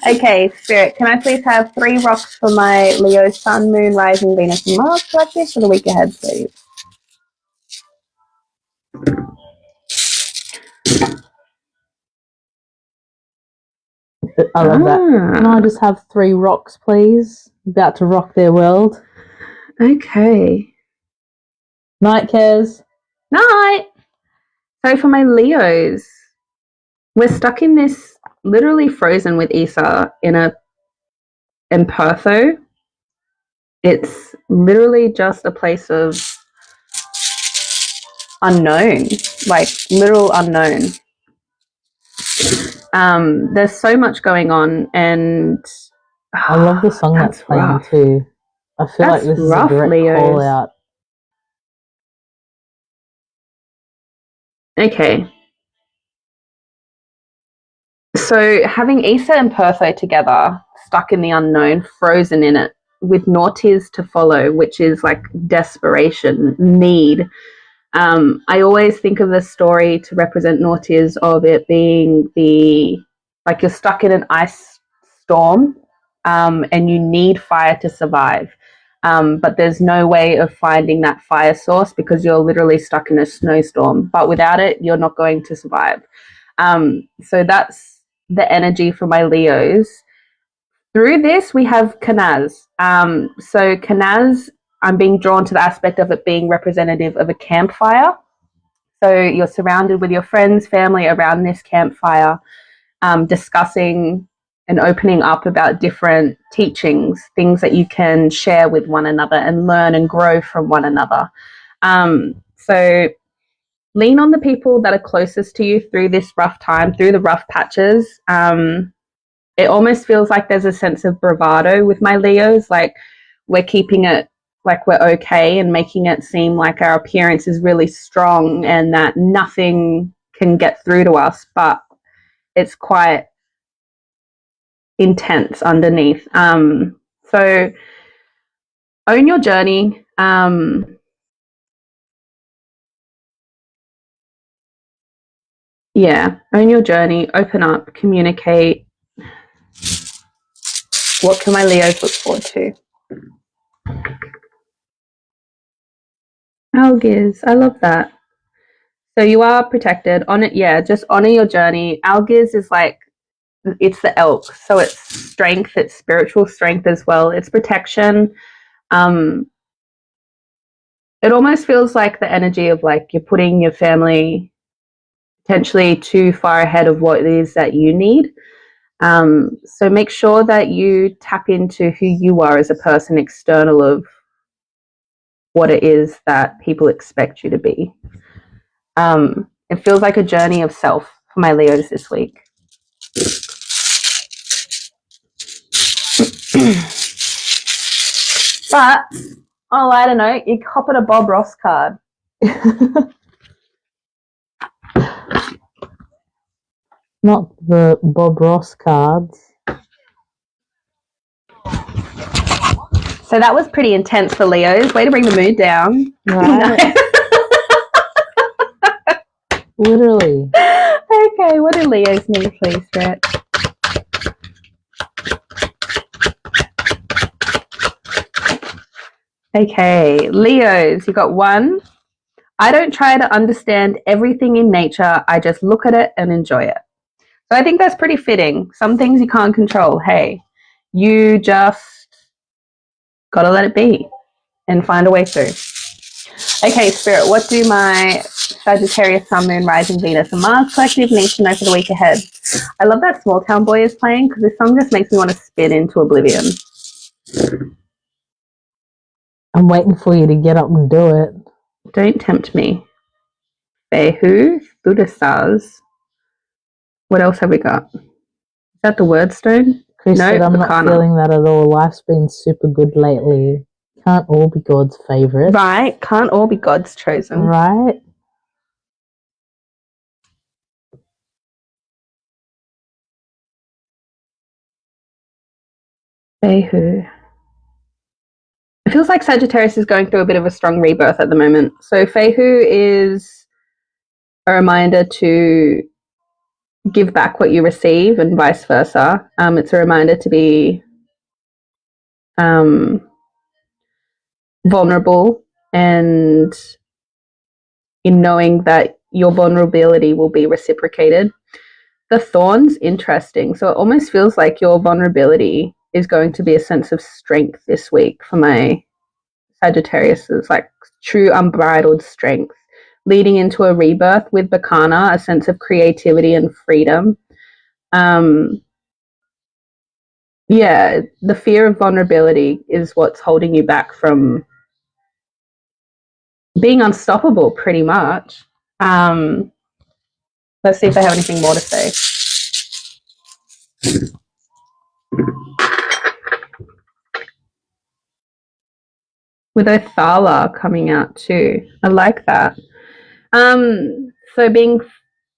Okay, Spirit, can I please have 3 rocks for my Leo, Sun, Moon, Rising, Venus, and Mars collective for the week ahead, please? I love that. Can I just have 3 rocks, please? About to rock their world. Okay. Night, Kez. Night. So for my Leos, we're stuck in this, literally frozen with Issa in Pertho. It's literally just a place of unknown, like literal unknown. There's so much going on, and I love the song that's playing rough. too. I feel like That's this rough, is a direct Leos. call out. Okay. So having Issa and Pertho together, stuck in the unknown, frozen in it, with Naughties to follow, which is like desperation, need. I always think of the story to represent Naughties of it being like you're stuck in an ice storm, and you need fire to survive. But there's no way of finding that fire source because you're literally stuck in a snowstorm. But without it, you're not going to survive. So that's the energy for my Leos. Through this, we have Kanaz. So Kanaz, I'm being drawn to the aspect of it being representative of a campfire. So you're surrounded with your friends, family around this campfire, discussing and opening up about different teachings, things that you can share with one another and learn and grow from one another. So lean on the people that are closest to you through this rough time, through the rough patches. It almost feels like there's a sense of bravado with my Leos, like we're keeping it like we're okay and making it seem like our appearance is really strong and that nothing can get through to us, but it's quite intense underneath. So own your journey. Yeah, own your journey, open up, communicate. What can my Leos look forward to? Algiz, I love that. So you are protected. On it, yeah, just honor your journey. Algiz is like, it's the elk. So it's strength, it's spiritual strength as well. It's protection. It almost feels like the energy of like you're putting your family potentially too far ahead of what it is that you need. So make sure that you tap into who you are as a person external of what it is that people expect you to be. It feels like a journey of self for my Leos this week. But on a lighter note, you cop it a Bob Ross card. Not the Bob Ross cards. So that was pretty intense for Leos. Way to bring the mood down. Right. Literally. Okay, what do Leos need, please, Spirit? Okay, Leos, you got 1. I don't try to understand everything in nature. I just look at it and enjoy it. So I think that's pretty fitting. Some things you can't control. Hey, you just gotta let it be and find a way through. Okay, Spirit, what do my Sagittarius, Sun, Moon, Rising, Venus, and Mars collective need to know for the week ahead? I love that Small Town Boy is playing because this song just makes me want to spin into oblivion. I'm waiting for you to get up and do it. Don't tempt me. Behu, Thudasaz. What else have we got? Is that the word stone? Chris No, said, I'm not Bacana. feeling that at all. Life's been super good lately. Can't all be God's favourites. Right? Can't all be God's chosen. Right? Fehu. It feels like Sagittarius is going through a bit of a strong rebirth at the moment. So Fehu is a reminder to give back what you receive and vice versa. It's a reminder to be vulnerable, and in knowing that your vulnerability will be reciprocated. The thorn's interesting. So it almost feels like your vulnerability is going to be a sense of strength this week for my Sagittarius. It's like true unbridled strength, leading into a rebirth with Bacana, a sense of creativity and freedom. Yeah, the fear of vulnerability is what's holding you back from being unstoppable, pretty much. Let's see if they have anything more to say. With Othala coming out too. I like that. So being,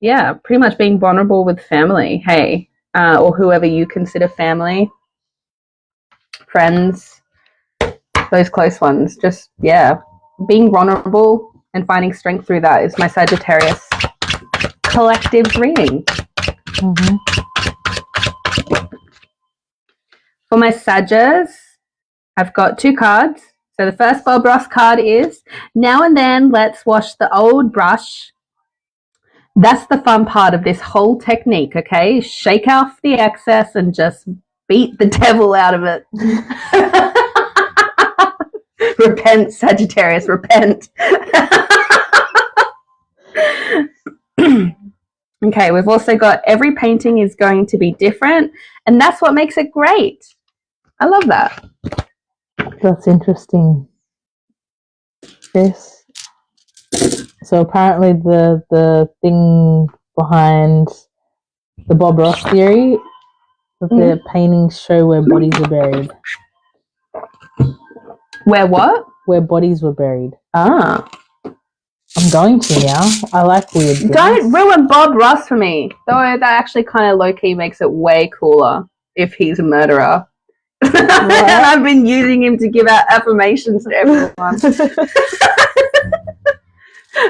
yeah, pretty much being vulnerable with family, hey, or whoever you consider family, friends, those close ones. Just, yeah, being vulnerable and finding strength through that is my Sagittarius collective reading. Mm-hmm. For my Sagittarius, I've got 2 cards. So the first Bob Ross card is, now and then let's wash the old brush. That's the fun part of this whole technique, okay? Shake off the excess and just beat the devil out of it. Repent, Sagittarius, repent. Okay, we've also got every painting is going to be different, and that's what makes it great. I love that. That's interesting. Yes. So apparently the thing behind the Bob Ross theory, that the paintings show where bodies are buried. Where what? Where bodies were buried. Ah. I'm going to now. I like weird things. Don't ruin Bob Ross for me. Though that actually kind of low-key makes it way cooler if he's a murderer. And I've been using him to give out affirmations to everyone.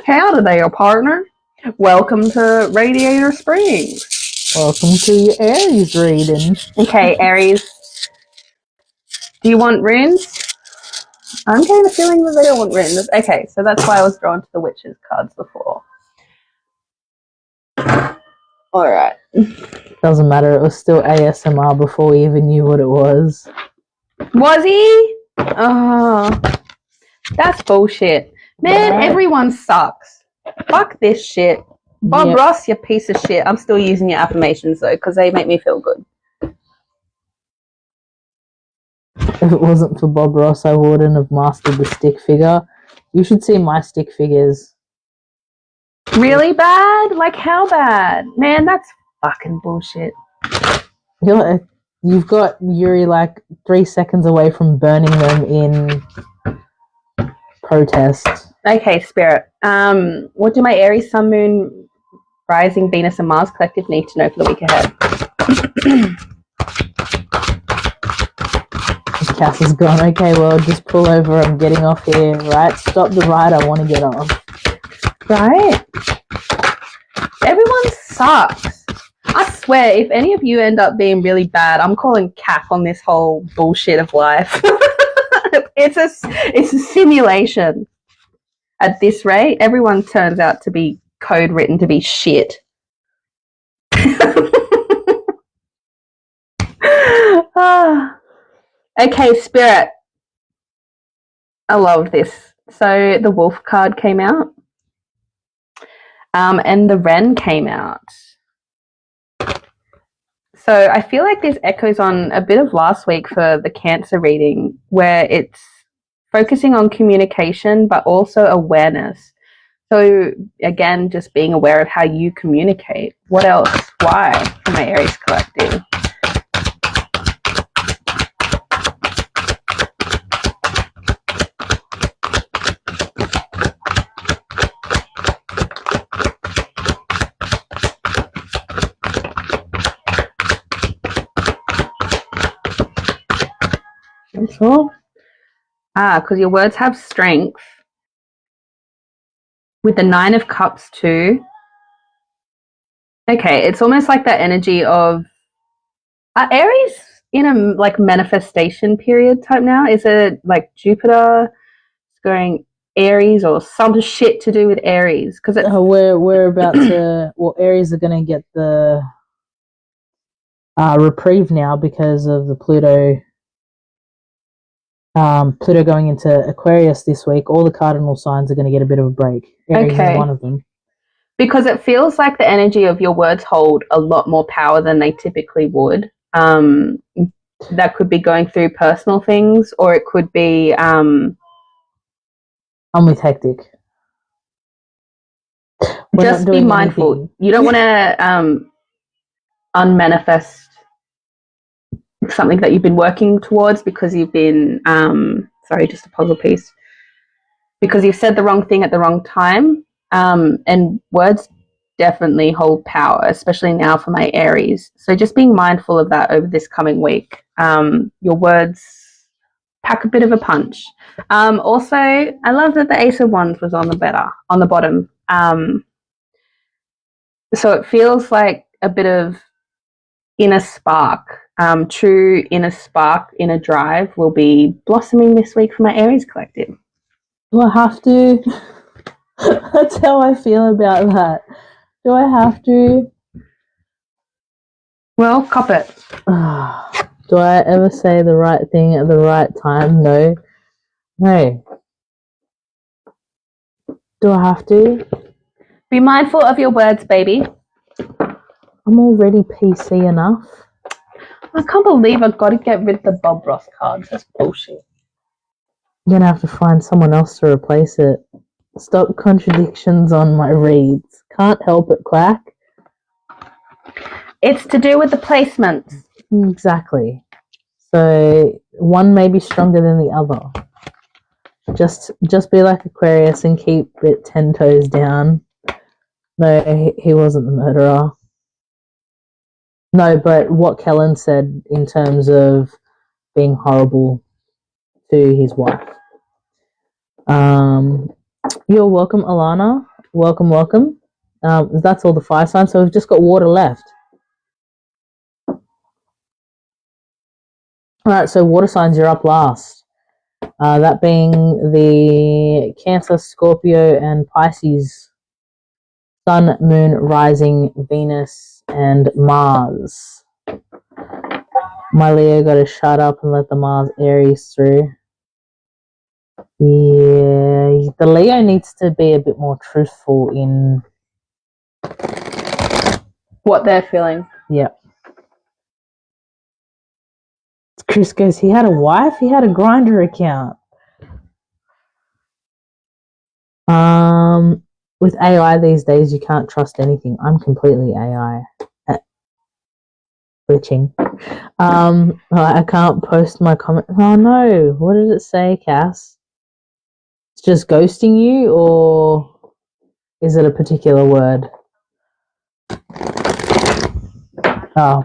How they, your partner? Welcome to Radiator Springs. Welcome to your Aries reading. Okay, Aries. Do you want runes? I'm getting the feeling that they don't want runes. Okay, so that's why I was drawn to the witches cards before. Alright. Doesn't matter, it was still ASMR before we even knew what it was. Was he? Oh, that's bullshit. Man, everyone sucks. Fuck this shit. Bob Ross, you piece of shit. I'm still using your affirmations though, because they make me feel good. If it wasn't for Bob Ross, I wouldn't have mastered the stick figure. You should see my stick figures. Really bad? Like how bad? Man, that's fucking bullshit. You've got Yuri like 3 seconds away from burning them in protest. Okay, Spirit. What do my Aries, Sun, Moon, Rising, Venus, and Mars collective need to know for the week ahead? Cass is gone. Okay, well, just pull over. I'm getting off here. Right? Stop the ride. I want to get off. Right? Everyone sucks. I swear, if any of you end up being really bad, I'm calling cap on this whole bullshit of life. It's a simulation. At this rate, everyone turns out to be code written to be shit. Okay, Spirit. I love this. So the Wolf card came out. And the Wren came out. So I feel like this echoes on a bit of last week for the Cancer reading, where it's focusing on communication, but also awareness. So again, just being aware of how you communicate. What else? Why? For my Aries collective. Sure. Because your words have strength. With the 9 of Cups too. Okay, it's almost like that energy of Aries in a like manifestation period type now. Is it like Jupiter going Aries or some shit to do with Aries? Because we're about to. Well, Aries are going to get the reprieve now because of the Pluto. Pluto going into Aquarius this week. All the cardinal signs are going to get a bit of a break. Aries is one of them. Because it feels like the energy of your words hold a lot more power than they typically would. That could be going through personal things, or it could be I'm with hectic. Just be mindful. Anything. You don't want to unmanifest something that you've been working towards because you've been sorry, just a puzzle piece. Because you've said the wrong thing at the wrong time. And words definitely hold power, especially now for my Aries. So just being mindful of that over this coming week. Your words pack a bit of a punch. Also, I love that the Ace of Wands was on the bottom. So it feels like a bit of inner spark. True inner spark, inner drive will be blossoming this week for my Aries collective. Do I have to? That's how I feel about that. Do I have to? Well, cop it. Do I ever say the right thing at the right time? No. No. Do I have to? Be mindful of your words, baby. I'm already PC enough. I can't believe I've got to get rid of the Bob Ross cards. That's bullshit. You're going to have to find someone else to replace it. Stop contradictions on my reads. Can't help it, Quack. It's to do with the placements. Exactly. So one may be stronger than the other. Just be like Aquarius and keep it 10 toes down. No, he wasn't the murderer. No, but what Kellen said in terms of being horrible to his wife. You're welcome, Alana. Welcome. That's all the fire signs, so we've just got water left. Alright, so water signs, you're up last. That being the Cancer, Scorpio, and Pisces. Sun, Moon, Rising, Venus, and Mars. My Leo got to shut up and let the Mars Aries through. Yeah, the Leo needs to be a bit more truthful in what they're feeling. Yeah. Chris goes, he had a wife? He had a Grindr account. With AI these days, you can't trust anything. I'm completely AI. Glitching. I can't post my comment. Oh no, what did it say, Cass? It's just ghosting you, or is it a particular word? Oh.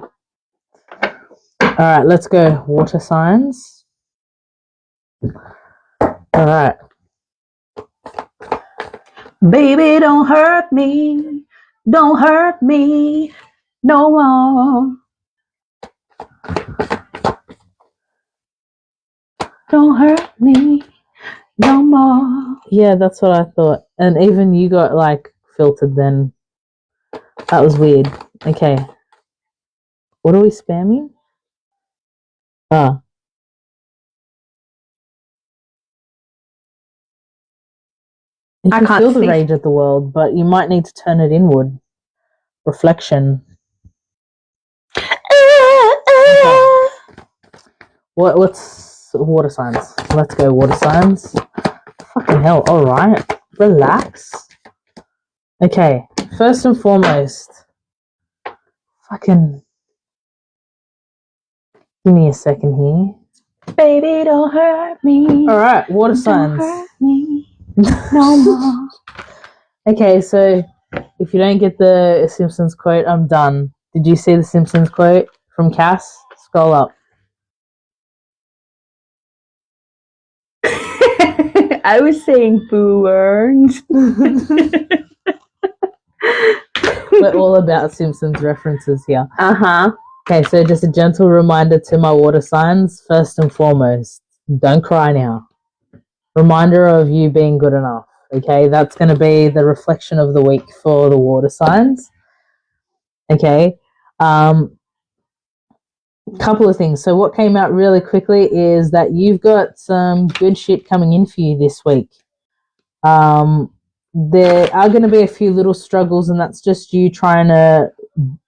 Alright, let's go. Water signs. Alright. Baby, don't hurt me. Don't hurt me no more. Don't hurt me no more. Yeah, that's what I thought. And even you got like filtered then. That was weird. Okay. What are we spamming? You can feel the rage of the world, but you might need to turn it inward. Reflection. Okay. What's water signs? Let's go, water signs. Fucking hell, alright. Relax. Okay, first and foremost. Fucking. Give me a second here. Baby, don't hurt me. Alright, water signs. Don't hurt me. No more. Okay, so if you don't get the Simpsons quote, I'm done. Did you see the Simpsons quote from Cass? Scroll up. I was saying Boo-earns. We're all about Simpsons references here. Uh-huh. Okay, so just a gentle reminder to my water signs. First and foremost, don't cry now. Reminder of you being good enough. Okay, that's going to be the reflection of the week for the water signs. Okay, couple of things. So what came out really quickly is that you've got some good shit coming in for you this week. There are going to be a few little struggles, and that's just you trying to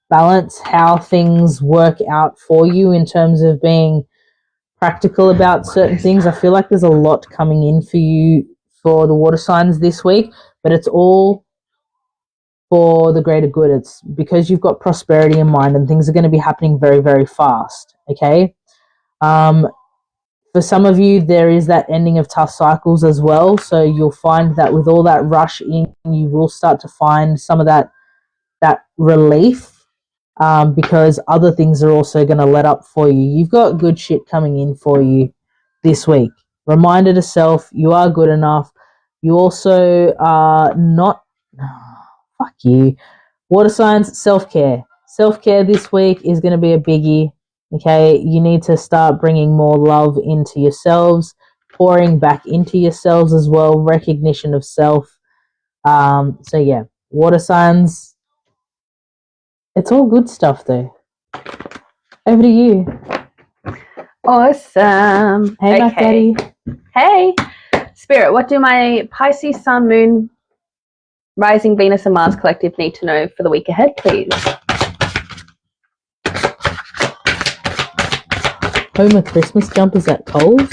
balance how things work out for you in terms of being practical about certain things. I feel like there's a lot coming in for you for the water signs this week, but it's all for the greater good. It's because you've got prosperity in mind, and things are going to be happening very, very fast. Okay. For some of you, there is that ending of tough cycles as well. So you'll find that with all that rush in, you will start to find some of that relief, because other things are also going to let up for you. You've got good shit coming in for you this week. Reminder to self, you are good enough. You also are not... fuck you. Water signs, self-care. Self-care this week is going to be a biggie. Okay, you need to start bringing more love into yourselves, pouring back into yourselves as well, recognition of self. So yeah, water signs. It's all good stuff though. Over to you. Awesome. Hey, Mac Daddy. Hey, Spirit, what do my Pisces, Sun, Moon, Rising, Venus, and Mars collective need to know for the week ahead, please? Homer Christmas jumpers at Kohl's.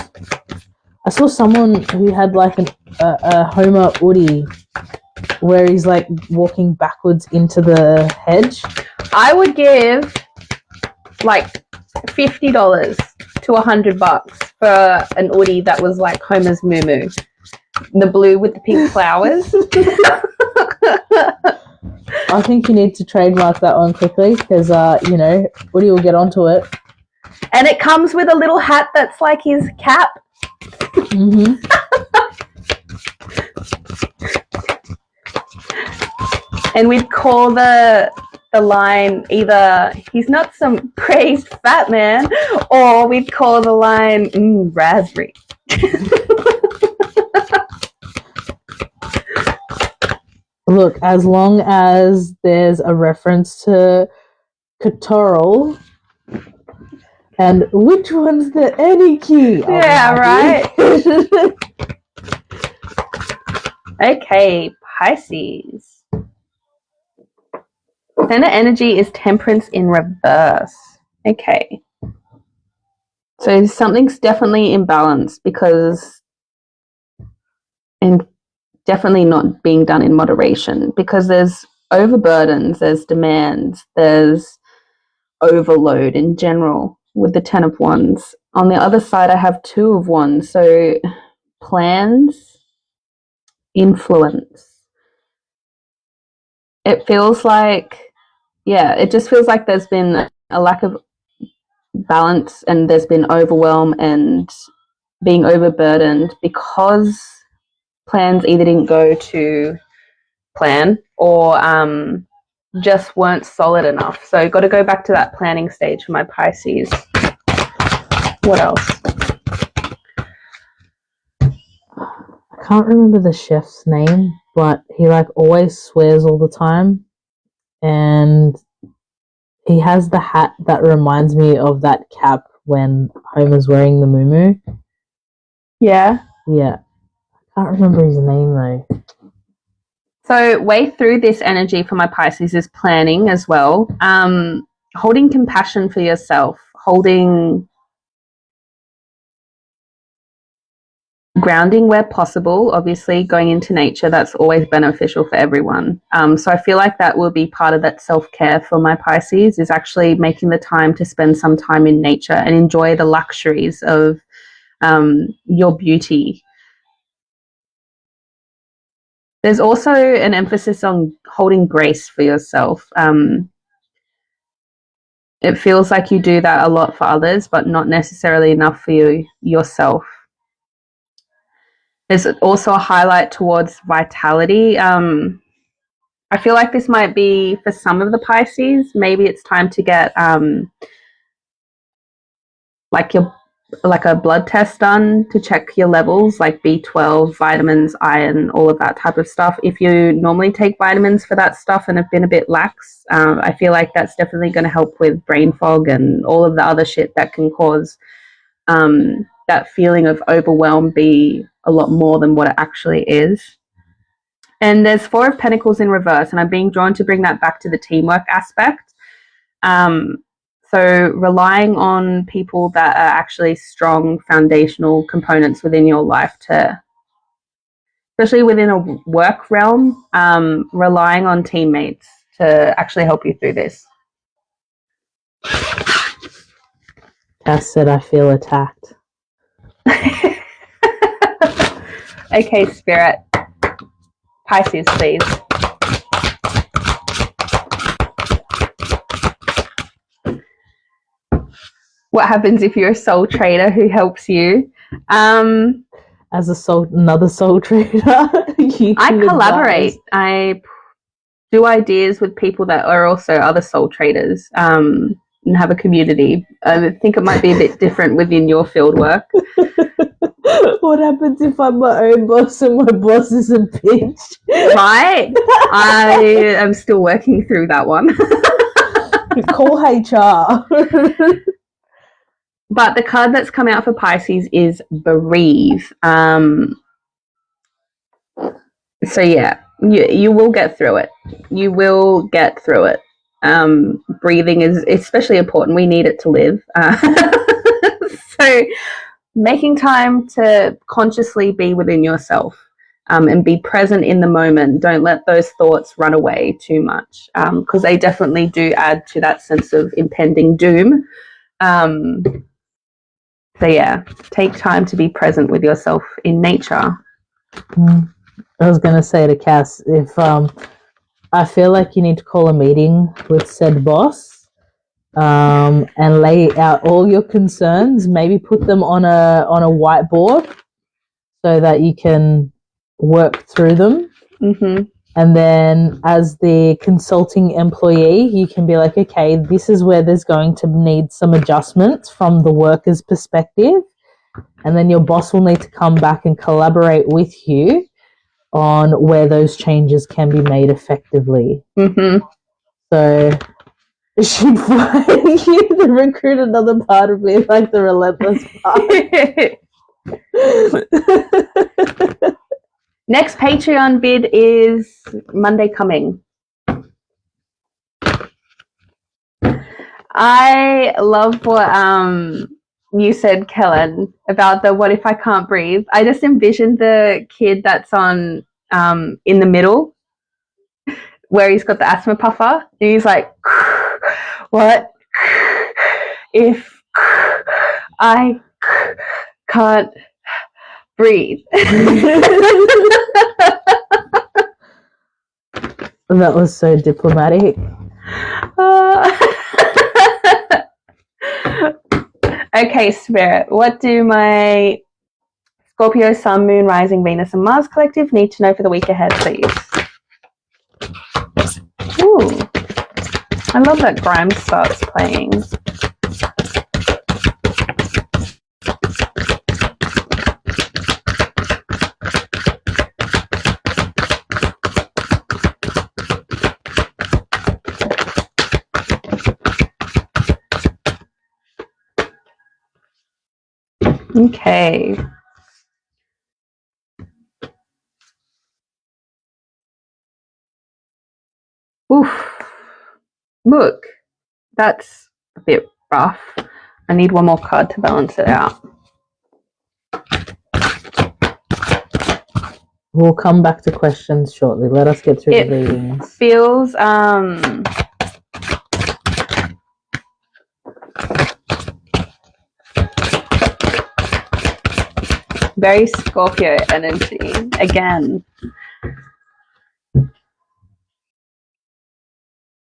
I saw someone who had like a Homer Woody where he's like walking backwards into the hedge. I would give like $50 to $100 for an Woody that was like Homer's Moo Moo. The blue with the pink flowers. I think you need to trademark that one quickly because, Woody will get onto it. And it comes with a little hat that's like his cap. Mm-hmm. And we'd call the line either he's not some crazed fat man, or we'd call the line raspberry. Look, as long as there's a reference to Cotorl and which one's the any key? Yeah, right. Okay, Pisces. Center energy is Temperance in reverse. Okay. So something's definitely imbalanced and definitely not being done in moderation, because there's overburdens, there's demands, there's overload in general with the 10 of Wands. On the other side, I have 2 of Wands. So plans, influence. It feels like, it just feels like there's been a lack of balance, and there's been overwhelm and being overburdened because plans either didn't go to plan or just weren't solid enough. So got to go back to that planning stage for my Pisces. What else? I can't remember the chef's name, but he like always swears all the time, and he has the hat that reminds me of that cap when Homer's wearing the muumuu. Yeah. Yeah. I can't remember his name though. So way through this energy for my Pisces is planning as well. Holding compassion for yourself, holding grounding where possible, obviously going into nature, that's always beneficial for everyone. So I feel like that will be part of that self-care for my Pisces, is actually making the time to spend some time in nature and enjoy the luxuries of your beauty. There's also an emphasis on holding grace for yourself. It feels like you do that a lot for others, but not necessarily enough for yourself. There's also a highlight towards vitality. I feel like this might be for some of the Pisces. Maybe it's time to get like a blood test done to check your levels, like B12, vitamins, iron, all of that type of stuff. If you normally take vitamins for that stuff and have been a bit lax, I feel like that's definitely going to help with brain fog and all of the other shit that can cause that feeling of overwhelm be a lot more than what it actually is. And there's Four of Pentacles in reverse, and I'm being drawn to bring that back to the teamwork aspect. So relying on people that are actually strong foundational components within your life to, especially within a work realm, relying on teammates to actually help you through this. Cass said, I feel attacked. Okay, Spirit. Pisces, please. What happens if you're a soul trader who helps you? As another soul trader, I collaborate. I do ideas with people that are also other soul traders and have a community. I think it might be a bit different within your field work. What happens if I'm my own boss and my boss is a bitch? Right? I am still working through that one. Call HR. But the card that's come out for Pisces is Breathe. So yeah, you will get through it. You will get through it. Breathing is especially important. We need it to live. So making time to consciously be within yourself and be present in the moment. Don't let those thoughts run away too much because they definitely do add to that sense of impending doom. So yeah, take time to be present with yourself in nature. I was going to say to Cass, if I feel like you need to call a meeting with said boss and lay out all your concerns, maybe put them on a whiteboard so that you can work through them. Mm-hmm. And then as the consulting employee, you can be like, okay, this is where there's going to need some adjustments from the worker's perspective. And then your boss will need to come back and collaborate with you on where those changes can be made effectively. Mm-hmm. So she'd find you to recruit another part of me, like the relentless part. Next Patreon bid is Monday coming. I love what you said, Kellen, about the what if I can't breathe. I just envisioned the kid that's on in the middle where he's got the asthma puffer and he's like, what if I can't breathe? That was so diplomatic. Okay, Spirit, what do my Scorpio, Sun, Moon, Rising, Venus, and Mars collective need to know for the week ahead, please? Ooh, I love that Grimes starts playing. Okay. Oof. Look, that's a bit rough. I need one more card to balance it out. We'll come back to questions shortly. Let us get through the readings. Feels very Scorpio energy again.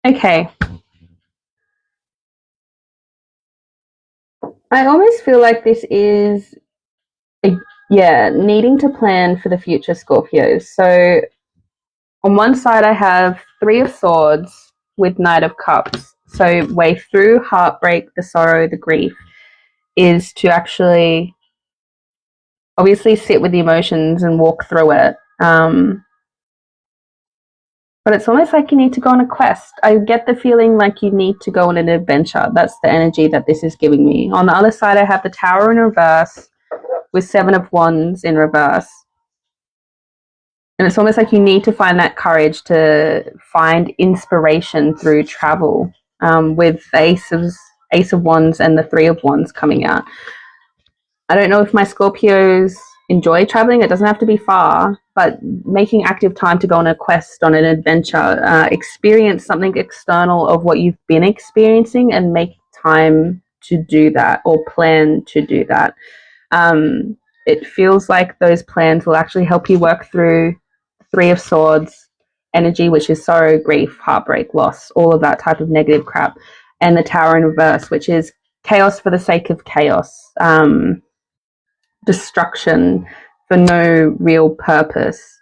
Okay. I almost feel like this is Yeah, needing to plan for the future, Scorpios. So on one side, I have Three of Swords with Knight of Cups. So way through heartbreak, the sorrow, the grief is to actually obviously sit with the emotions and walk through it. But it's almost like you need to go on a quest. I get the feeling like you need to go on an adventure. That's the energy that this is giving me. On the other side, I have the Tower in reverse with Seven of Wands in reverse. And it's almost like you need to find that courage to find inspiration through travel, with Ace of Wands and the Three of Wands coming out. I don't know if my Scorpios enjoy traveling. It doesn't have to be far, but making active time to go on a quest, on an adventure, experience something external of what you've been experiencing and make time to do that or plan to do that. It feels like those plans will actually help you work through Three of Swords energy, which is sorrow, grief, heartbreak, loss, all of that type of negative crap, and the Tower in reverse, which is chaos for the sake of chaos, destruction for no real purpose.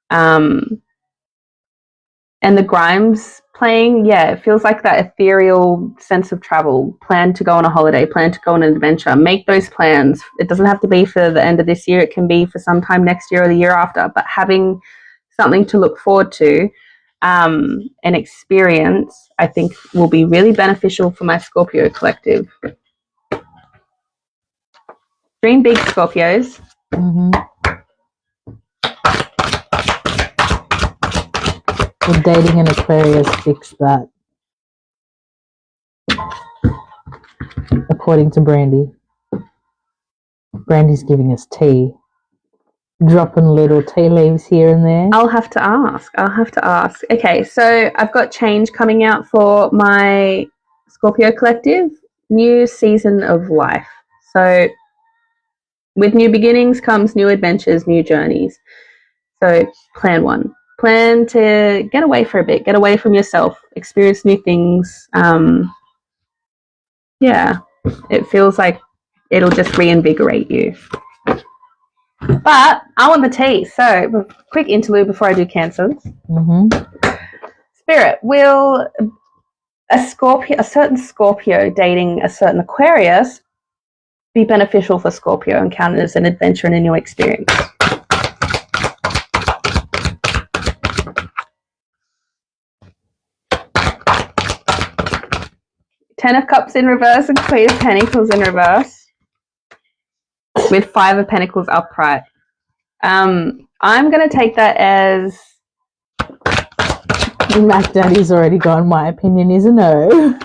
And the Grimes playing, yeah, it feels like that ethereal sense of travel. Plan to go on a holiday, plan to go on an adventure. Make those plans. It doesn't have to be for the end of this year. It can be for sometime next year or the year after. But having something to look forward to, an experience, I think will be really beneficial for my Scorpio collective. Dream big, Scorpios. Mm-hmm. Would dating an Aquarius fix that? According to Brandy. Brandy's giving us tea. Dropping little tea leaves here and there. I'll have to ask. Okay, so I've got change coming out for my Scorpio collective. New season of life. So with new beginnings comes new adventures, new journeys. So plan one. Plan to get away for a bit. Get away from yourself. Experience new things. Yeah, it feels like it'll just reinvigorate you. But I want the tea. So quick interlude before I do cancers. Mm-hmm. Spirit, will a certain Scorpio dating a certain Aquarius be beneficial for Scorpio and count as an adventure and a new experience? Ten of Cups in reverse and Queen of Pentacles in reverse with Five of Pentacles upright. I'm going to take that as... Mac Daddy's already gone. My opinion is a no.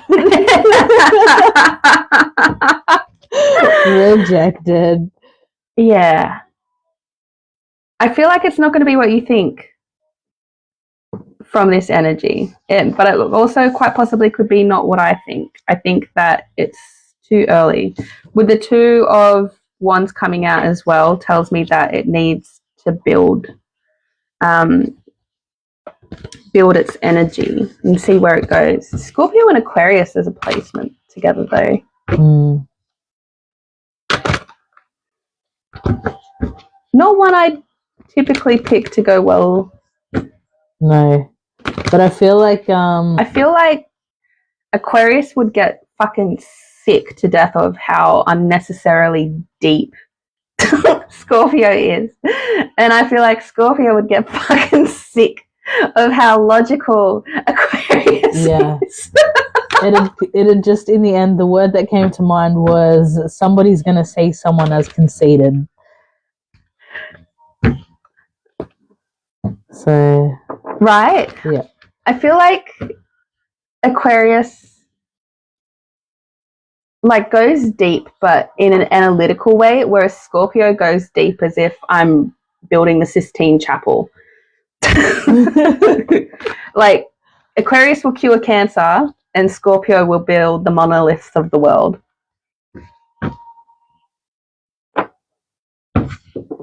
Rejected. Yeah. I feel like it's not going to be what you think from this energy. But it also quite possibly could be not what I think. I think that it's too early. With the Two of Wands coming out as well, tells me that it needs to build its energy and see where it goes. Scorpio and Aquarius as a placement together though. Mm. Not one I typically pick to go well. No. But I feel like Aquarius would get fucking sick to death of how unnecessarily deep Scorpio is. And I feel like Scorpio would get fucking sick of how logical Aquarius is. It'd just, in the end, the word that came to mind was somebody's going to see someone as conceited. So... Right? Yeah. I feel like Aquarius like goes deep but in an analytical way, whereas Scorpio goes deep as if I'm building the Sistine Chapel. Like Aquarius will cure cancer and Scorpio will build the monoliths of the world.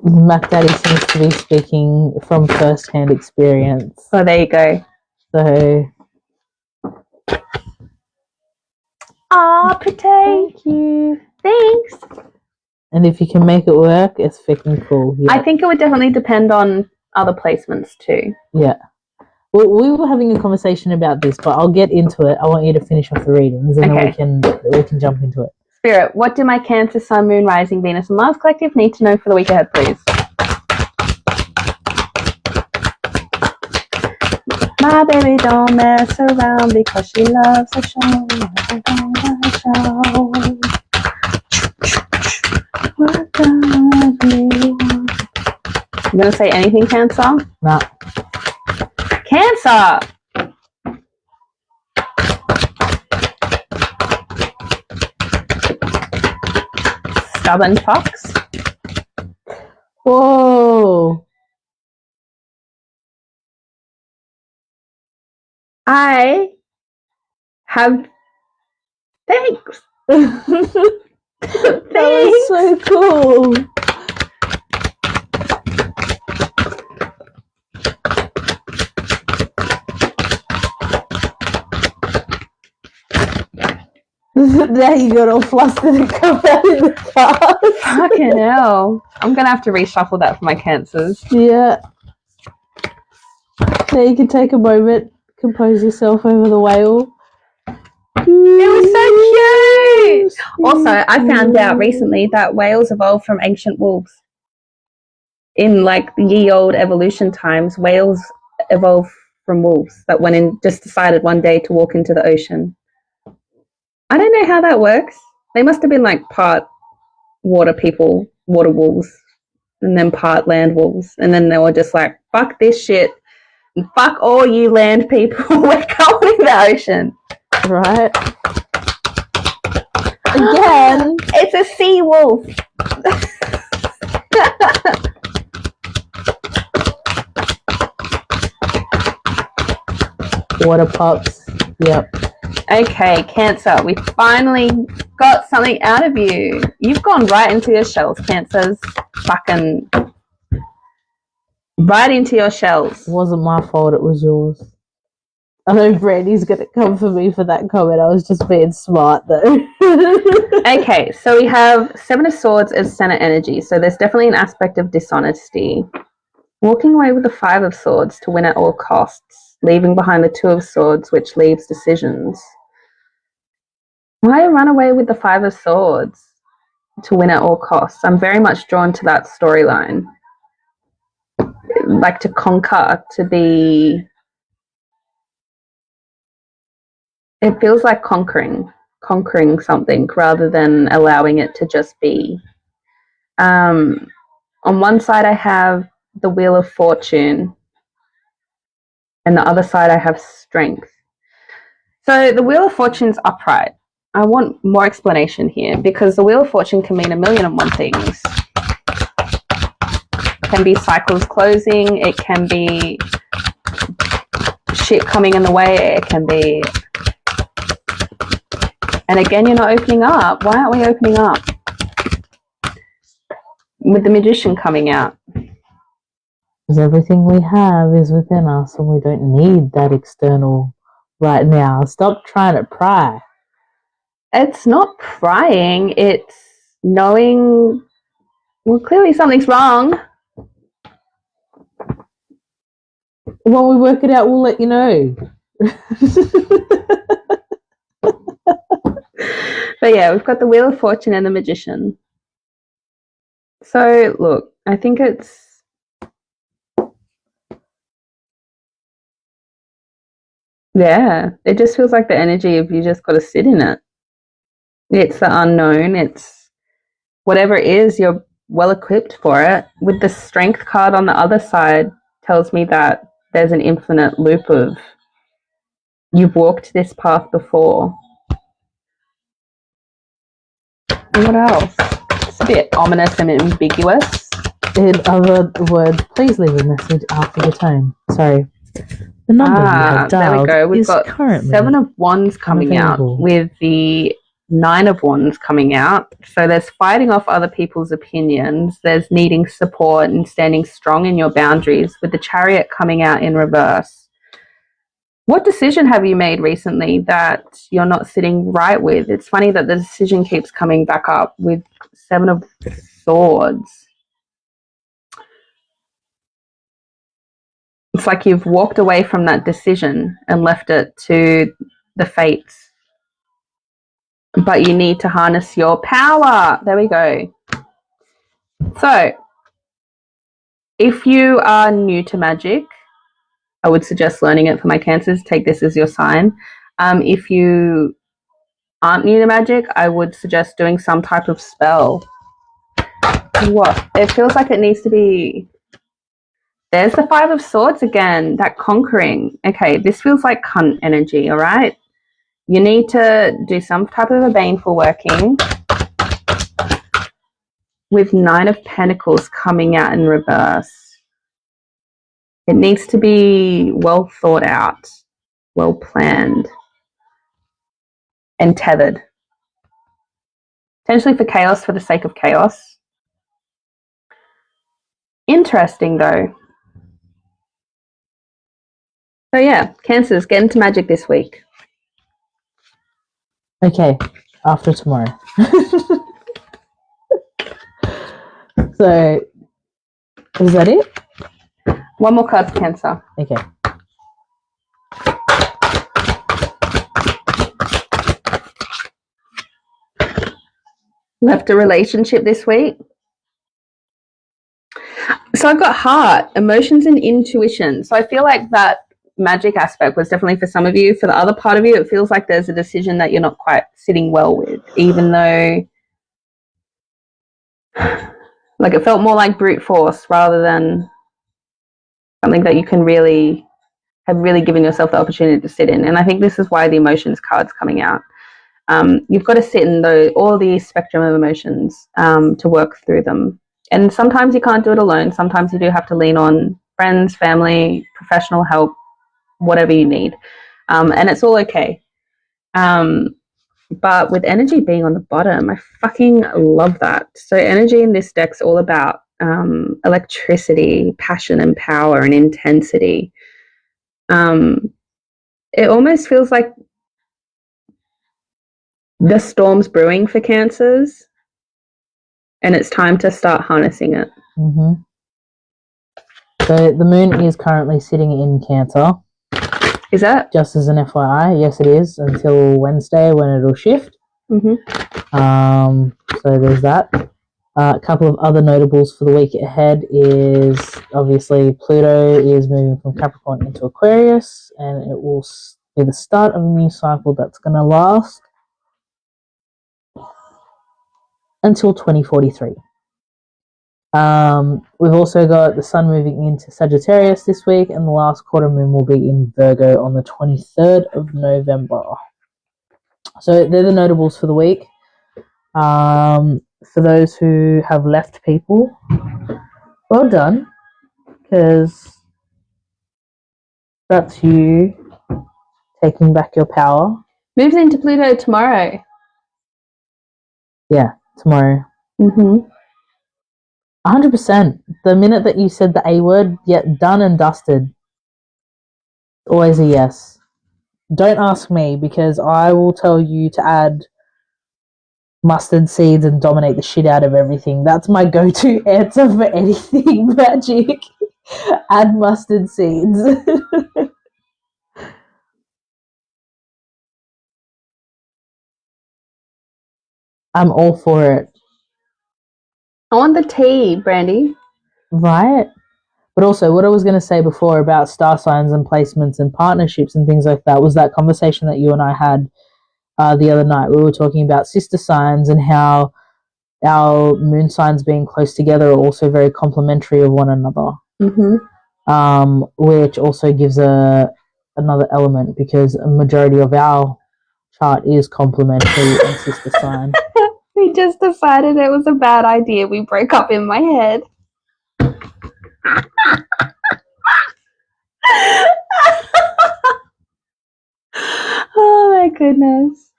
Mac Daddy seems to be speaking from first-hand experience. So there you go. So... Ah, pretty. Thank you. Thanks. And if you can make it work, it's freaking cool. Yeah. I think it would definitely depend on other placements too. Yeah. Well, we were having a conversation about this, but I'll get into it. I want you to finish off the readings, and Okay. then we can jump into it. Spirit, what do my Cancer, Sun, Moon, Rising, Venus, and Mars collective need to know for the week ahead, please? My baby don't mess around because she loves a show. You gonna say anything, Cancer? Nah. Cancer! Stubborn fox. Whoa. I have thanks. That was so cool. Now you got all flustered and come out in the car. Fucking hell. I'm gonna have to reshuffle that for my Cancers. Yeah. Now you can take a moment, compose yourself over the whale. It was so cute! Also, I found out recently that whales evolved from ancient wolves. In like the ye-old evolution times, whales evolved from wolves that went in, just decided one day to walk into the ocean. I don't know how that works. They must have been like part water people, water wolves, and then part land wolves. And then they were just like, fuck this shit. And fuck all you land people. We're going in the ocean. Right. Again. It's a sea wolf. Water pups. Yep. Okay, Cancer, we finally got something out of you. You've gone right into your shells, Cancers. Fucking right into your shells. It wasn't my fault, it was yours. I know Brandy's gonna come for me for that comment. I was just being smart though. Okay, so we have Seven of Swords as center energy, so there's definitely an aspect of dishonesty. Walking away with the Five of Swords to win at all costs, leaving behind the Two of Swords, which leaves decisions. Why run away with the Five of Swords to win at all costs? I'm very much drawn to that storyline. Like to conquer, to be... It feels like conquering something rather than allowing it to just be. On one side I have the Wheel of Fortune, and the other side I have Strength. So the Wheel of Fortune's upright. I want more explanation here, because the Wheel of Fortune can mean 1,000,001 things. It can be cycles closing, it can be shit coming in the way, it can be... And again, you're not opening up. Why aren't we opening up? With the Magician coming out. Because everything we have is within us and we don't need that external right now. Stop trying to pry. It's not prying, it's knowing, well, clearly something's wrong. When we work it out, we'll let you know. But yeah, we've got the Wheel of Fortune and the Magician. So, look, I think it's... Yeah, it just feels like the energy of you just got to sit in it. It's the unknown. It's whatever it is, you're well equipped for it. With the Strength card on the other side tells me that there's an infinite loop of you've walked this path before. And what else? It's a bit ominous and ambiguous. In other words, please leave a message after the tone. Sorry. The number you have There we dialed go. We've is got currently Seven of Wands coming out unavailable. with the Nine of Wands coming out. So there's fighting off other people's opinions. There's needing support and standing strong in your boundaries, with the Chariot coming out in reverse. What decision have you made recently that you're not sitting right with? It's funny that the decision keeps coming back up with Seven of Swords. It's like you've walked away from that decision and left it to the fates. But you need to harness your power. There we go. So, if you are new to magic, I would suggest learning it for my Cancers. Take this as your sign. If you aren't new to magic, I would suggest doing some type of spell. What? It feels like it needs to be... There's the Five of Swords again, that conquering. Okay, this feels like cunt energy, all right? You need to do some type of a baneful working with Nine of Pentacles coming out in reverse. It needs to be well thought out, well planned, and tethered. Potentially for chaos, for the sake of chaos. Interesting, though. So yeah, Cancers, get into magic this week. Okay, after tomorrow. So, is that it? One more card for Cancer. Okay. Left a relationship this week. So I've got heart, emotions, and intuition. So I feel like that magic aspect was definitely for some of you. For the other part of you, it feels like there's a decision that you're not quite sitting well with, even though like it felt more like brute force rather than something that you can really have really given yourself the opportunity to sit in. And I think this is why the emotions card's coming out. You've got to sit in all the spectrum of emotions to work through them. And sometimes you can't do it alone. Sometimes you do have to lean on friends, family, professional help, whatever you need. And it's all okay. But with energy being on the bottom, I fucking love that. So energy in this deck's all about electricity, passion and power and intensity. It almost feels like the storm's brewing for Cancers, and it's time to start harnessing it. Mm-hmm. So the moon is currently sitting in Cancer. Is that? Just as an FYI, yes, it is until Wednesday when it'll shift. Mm-hmm. So there's that. A couple of other notables for the week ahead is obviously Pluto is moving from Capricorn into Aquarius, and it will be the start of a new cycle that's going to last until 2043. We've also got the sun moving into Sagittarius this week, and the last quarter moon will be in Virgo on the 23rd of November. So they're the notables for the week. For those who have left people, well done, because that's you taking back your power. Moves into Pluto tomorrow. Yeah, tomorrow. 100%. The minute that you said the A word, done and dusted. Always a yes. Don't ask me, because I will tell you to add mustard seeds and dominate the shit out of everything. That's my go-to answer for anything magic. Add mustard seeds. I'm all for it. I want the tea, Brandy. Right? But also, what I was going to say before about star signs and placements and partnerships and things like that was that conversation that you and I had the other night. We were talking about sister signs and how our moon signs being close together are also very complementary of one another. Which also gives another element, because a majority of our chart is complementary and sister sign. We just decided it was a bad idea. We broke up in my head. Oh my goodness.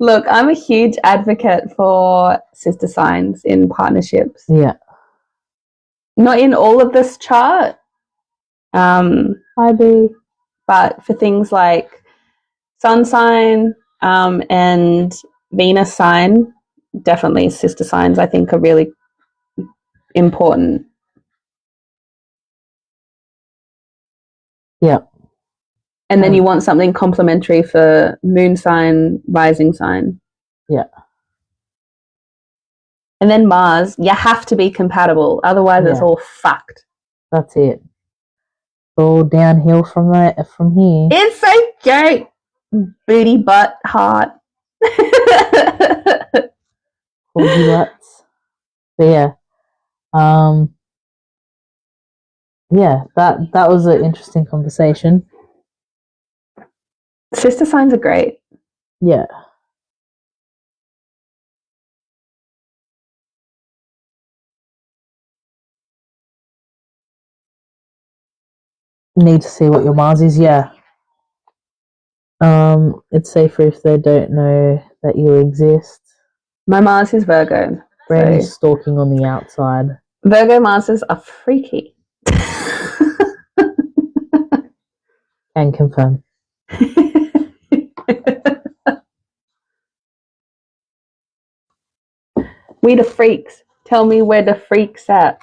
Look, I'm a huge advocate for sister signs in partnerships. Yeah. Not in all of this chart. I be. But for things like sun sign, and Venus sign, definitely sister signs, I think are really important. Yeah. And then you want something complementary for moon sign, rising sign. Yeah. And then Mars, you have to be compatible. Otherwise, it's all fucked. That's it. All downhill from here. It's so cute. Booty, butt, heart. Corgi butts. But yeah. Yeah, that was an interesting conversation. Sister signs are great. Yeah. Need to see what your Mars is, yeah. It's safer if they don't know that you exist. My Mars is Virgo. Brandy's stalking on the outside. Virgo Marses are freaky. Can confirm. We the freaks. Tell me where the freaks at.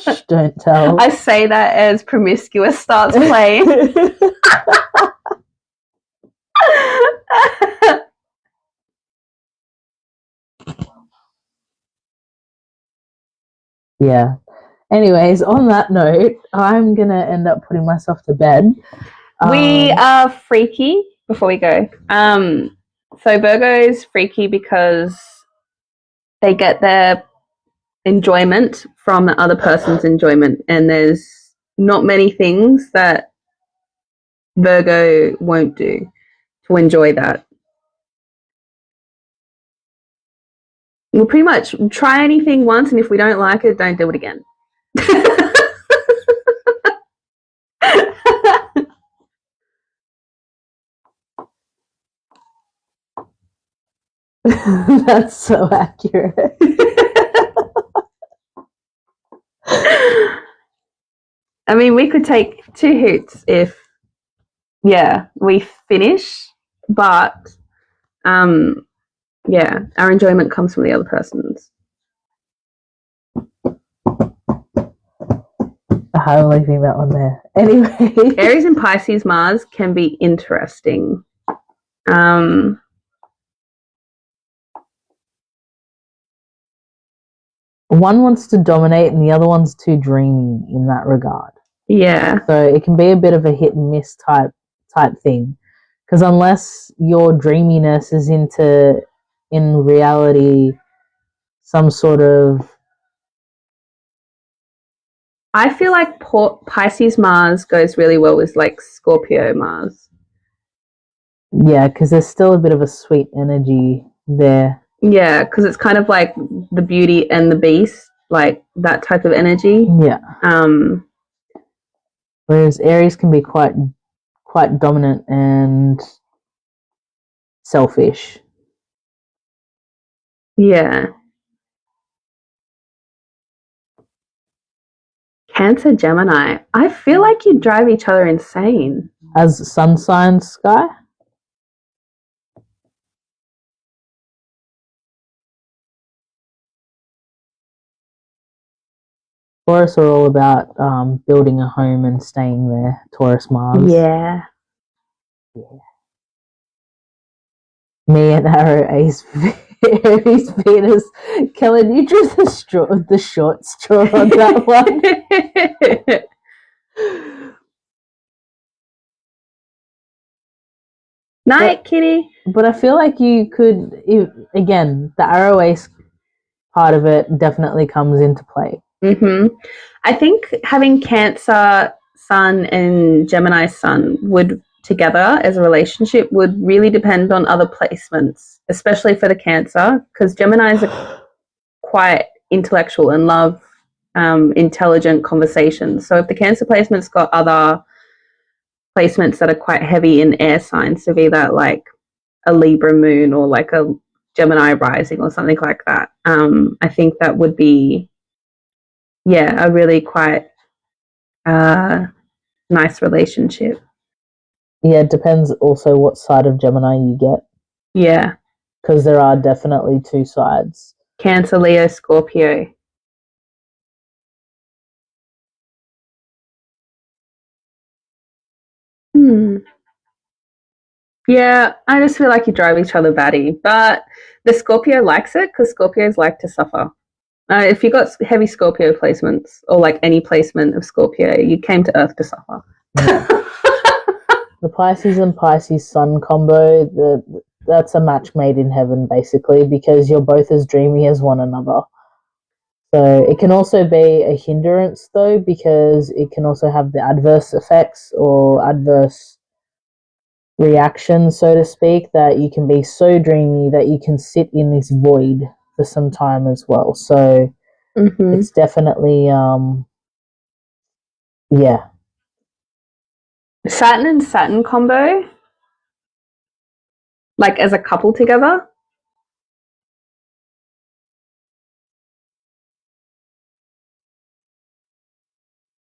Shh, don't tell. I say that as Promiscuous starts playing. Yeah. Anyways, on that note, I'm gonna end up putting myself to bed. We are freaky before we go. So Virgo is freaky because they get their enjoyment from the other person's enjoyment, and there's not many things that Virgo won't do to enjoy that. We'll pretty much try anything once, and if we don't like it, don't do it again. That's so accurate. I mean, we could take 2 hoots if, we finish, but, our enjoyment comes from the other person's. I'm leaving that one there. Anyway. Aries and Pisces Mars can be interesting. One wants to dominate and the other one's too dreamy in that regard. Yeah. So it can be a bit of a hit and miss type thing. Because unless your dreaminess is in reality, some sort of... I feel like Pisces Mars goes really well with like Scorpio Mars. Yeah, because there's still a bit of a sweet energy there. Yeah, because it's kind of like the Beauty and the Beast, like that type of energy. Yeah. Whereas Aries can be quite dominant and selfish. Yeah. Cancer, Gemini. I feel like you drive each other insane. As sun signs, Sky? Taurus are all about building a home and staying there. Taurus Mars. Yeah. Me and Arrow Ace Venus. Kellen, you drew the short straw on that one. Night, kitty. But I feel like you could, again, the Arrow Ace part of it definitely comes into play. I think having Cancer Sun and Gemini Sun would together as a relationship would really depend on other placements, especially for the Cancer, because Geminis are quite intellectual and love intelligent conversations. So if the Cancer placement's got other placements that are quite heavy in air signs, so be that like a Libra moon or like a Gemini rising or something like that, I think that would be a really quite nice relationship. Yeah, it depends also what side of Gemini you get, Yeah. because there are definitely two sides. Cancer, Leo, Scorpio. Yeah, I just feel like you drive each other batty, but the Scorpio likes it because Scorpios like to suffer. If you got heavy Scorpio placements or like any placement of Scorpio, you came to Earth to suffer. Yeah. The Pisces and Pisces Sun combo, that's a match made in heaven, basically, because you're both as dreamy as one another. So it can also be a hindrance, though, because it can also have the adverse effects or adverse reactions, so to speak, that you can be so dreamy that you can sit in this void for some time as well. So it's definitely, yeah. Saturn and Saturn combo, like as a couple together.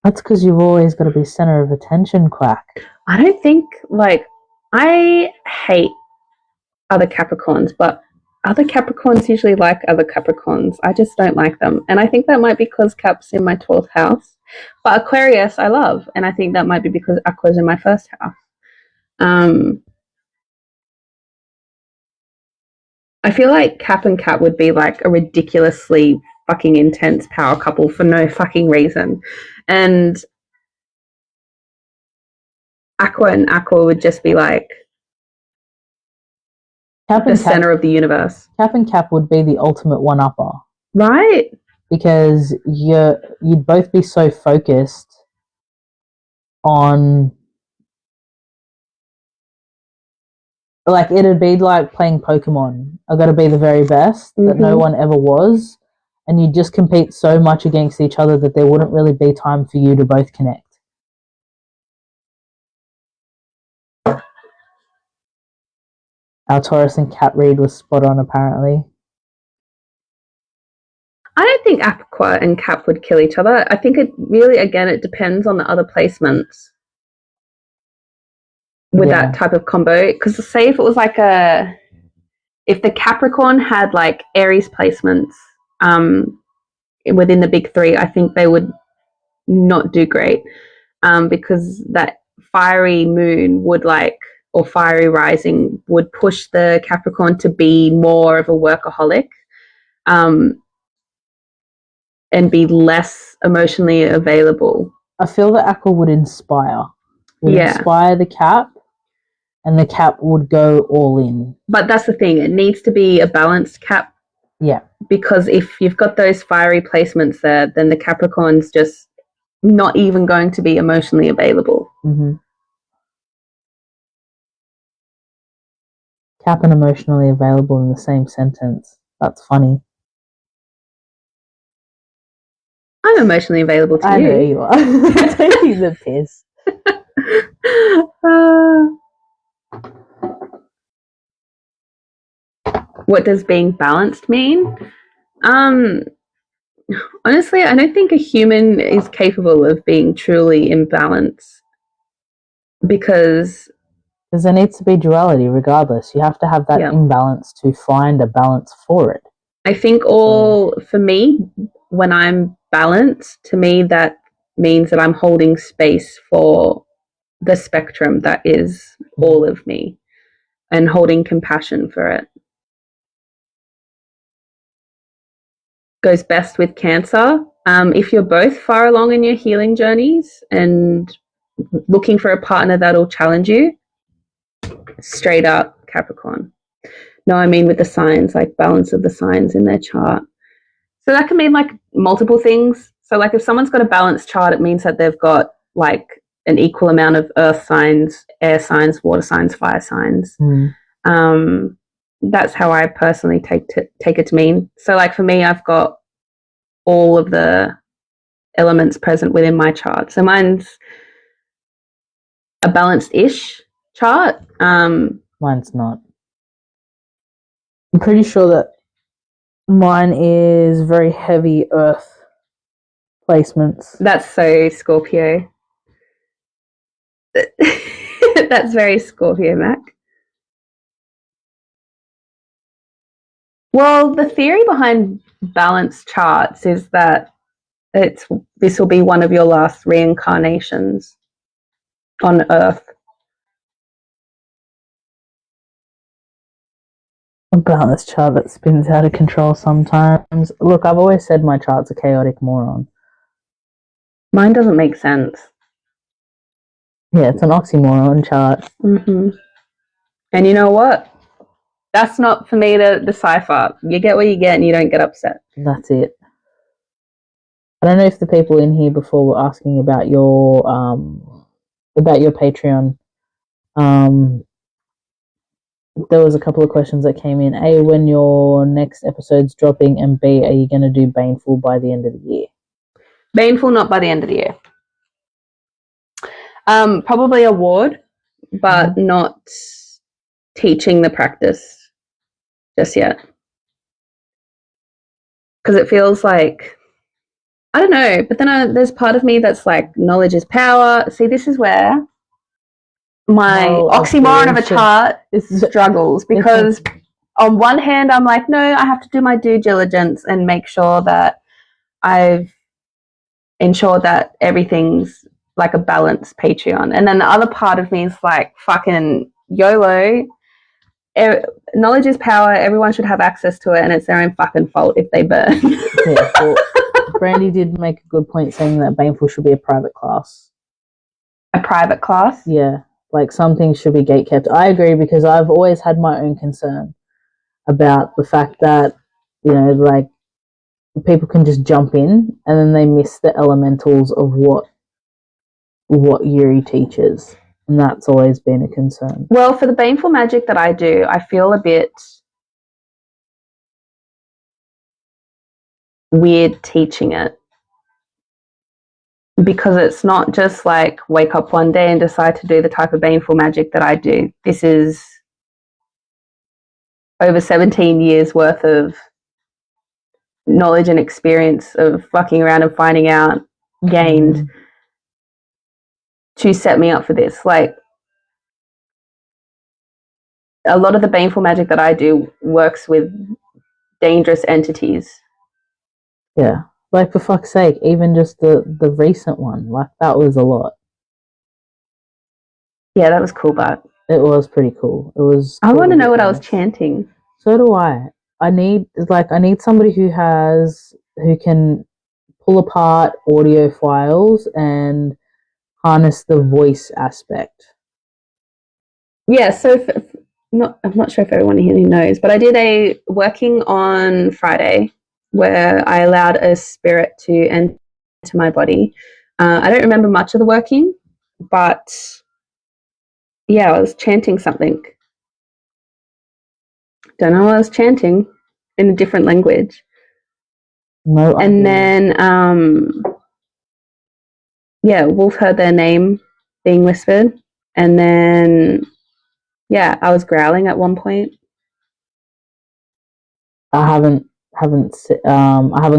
That's because you've always got to be center of attention, Quack. I don't think, like, I hate other Capricorns, but other Capricorns usually like other Capricorns. I just don't like them. And I think that might be because Cap's in my 12th house. But Aquarius I love. And I think that might be because Aqua's in my first house. I feel like Cap and Cap would be like a ridiculously fucking intense power couple for no fucking reason. And Aqua and Aqua would just be like the center of the universe. Cap and Cap would be the ultimate one-upper. Right? Because you'd both be so focused on, like, it'd be like playing Pokemon. I got to be the very best that no one ever was, and you'd just compete so much against each other that there wouldn't really be time for you to both connect. Our Taurus and Cap read was spot on, apparently. I don't think Aqua and Cap would kill each other. I think it really, again, it depends on the other placements with that type of combo. Because say if it was like if the Capricorn had like Aries placements within the big three, I think they would not do great because that fiery moon would or fiery rising would push the Capricorn to be more of a workaholic and be less emotionally available. I feel that Aqua would inspire the Cap, and the Cap would go all in. But that's the thing, it needs to be a balanced Cap. Yeah. Because if you've got those fiery placements there, then the Capricorn's just not even going to be emotionally available. Cap and emotionally available in the same sentence. That's funny. I'm emotionally available to you. I know you are. Taking the piss. What does being balanced mean? Honestly, I don't think a human is capable of being truly in balance because there needs to be duality regardless. You have to have that imbalance to find a balance for it. I think for me, when I'm balanced, to me that means that I'm holding space for the spectrum that is all of me and holding compassion for it. Goes best with Cancer. If you're both far along in your healing journeys and looking for a partner that'll challenge you, straight up Capricorn. No, I mean with the signs, like balance of the signs in their chart. So that can mean like multiple things. So like if someone's got a balanced chart, it means that they've got like an equal amount of earth signs, air signs, water signs, fire signs. That's how I personally take it to mean. So like for me, I've got all of the elements present within my chart. So mine's a balanced-ish chart. Mine's not. I'm pretty sure that mine is very heavy earth placements. That's so Scorpio. That's very Scorpio, Mac. Well, the theory behind balance charts is that this will be one of your last reincarnations on Earth. A balance chart that spins out of control sometimes. Look, I've always said my chart's a chaotic moron. Mine doesn't make sense. Yeah, it's an oxymoron chart. Mm-hmm. And you know what? That's not for me to decipher. You get what you get and you don't get upset. That's it. I don't know if the people in here before were asking about your Patreon. There was a couple of questions that came in. A, when your next episode's dropping, and B, are you going to do Baneful by the end of the year? Baneful, not by the end of the year. Probably a ward, but not teaching the practice just yet. Because it feels like, I don't know, but then there's part of me that's like, knowledge is power. See, this is where my oxymoron of a chart struggles, because on one hand, I'm like, no, I have to do my due diligence and make sure that I've ensured that everything's like a balanced Patreon. And then the other part of me is like, fucking YOLO. Knowledge is power. Everyone should have access to it, and it's their own fucking fault if they burn. Yeah, well, Brandy did make a good point saying that Baneful should be a private class. A private class? Yeah, like some things should be gatekept. I agree, because I've always had my own concern about the fact that, you know, like people can just jump in and then they miss the elementals of what Yuri teaches. And that's always been a concern. Well, for the baneful magic that I do, I feel a bit weird teaching it, because it's not just like wake up one day and decide to do the type of baneful magic that I do. This is over 17 years worth of knowledge and experience of fucking around and finding out gained to set me up for this. Like, a lot of the baneful magic that I do works with dangerous entities. Yeah. Like, for fuck's sake, even just the recent one, like, that was a lot. Yeah, that was cool, but it was pretty cool. It was. I want to know what I was chanting. So do I. I need somebody who can pull apart audio files and harness the voice aspect. Yeah, so I'm not sure if everyone here knows, but I did a working on Friday where I allowed a spirit to enter my body. I don't remember much of the working, but yeah, I was chanting something. Don't know what I was chanting in a different language. No, and then Wolf heard their name being whispered, and then I was growling at one point. I haven't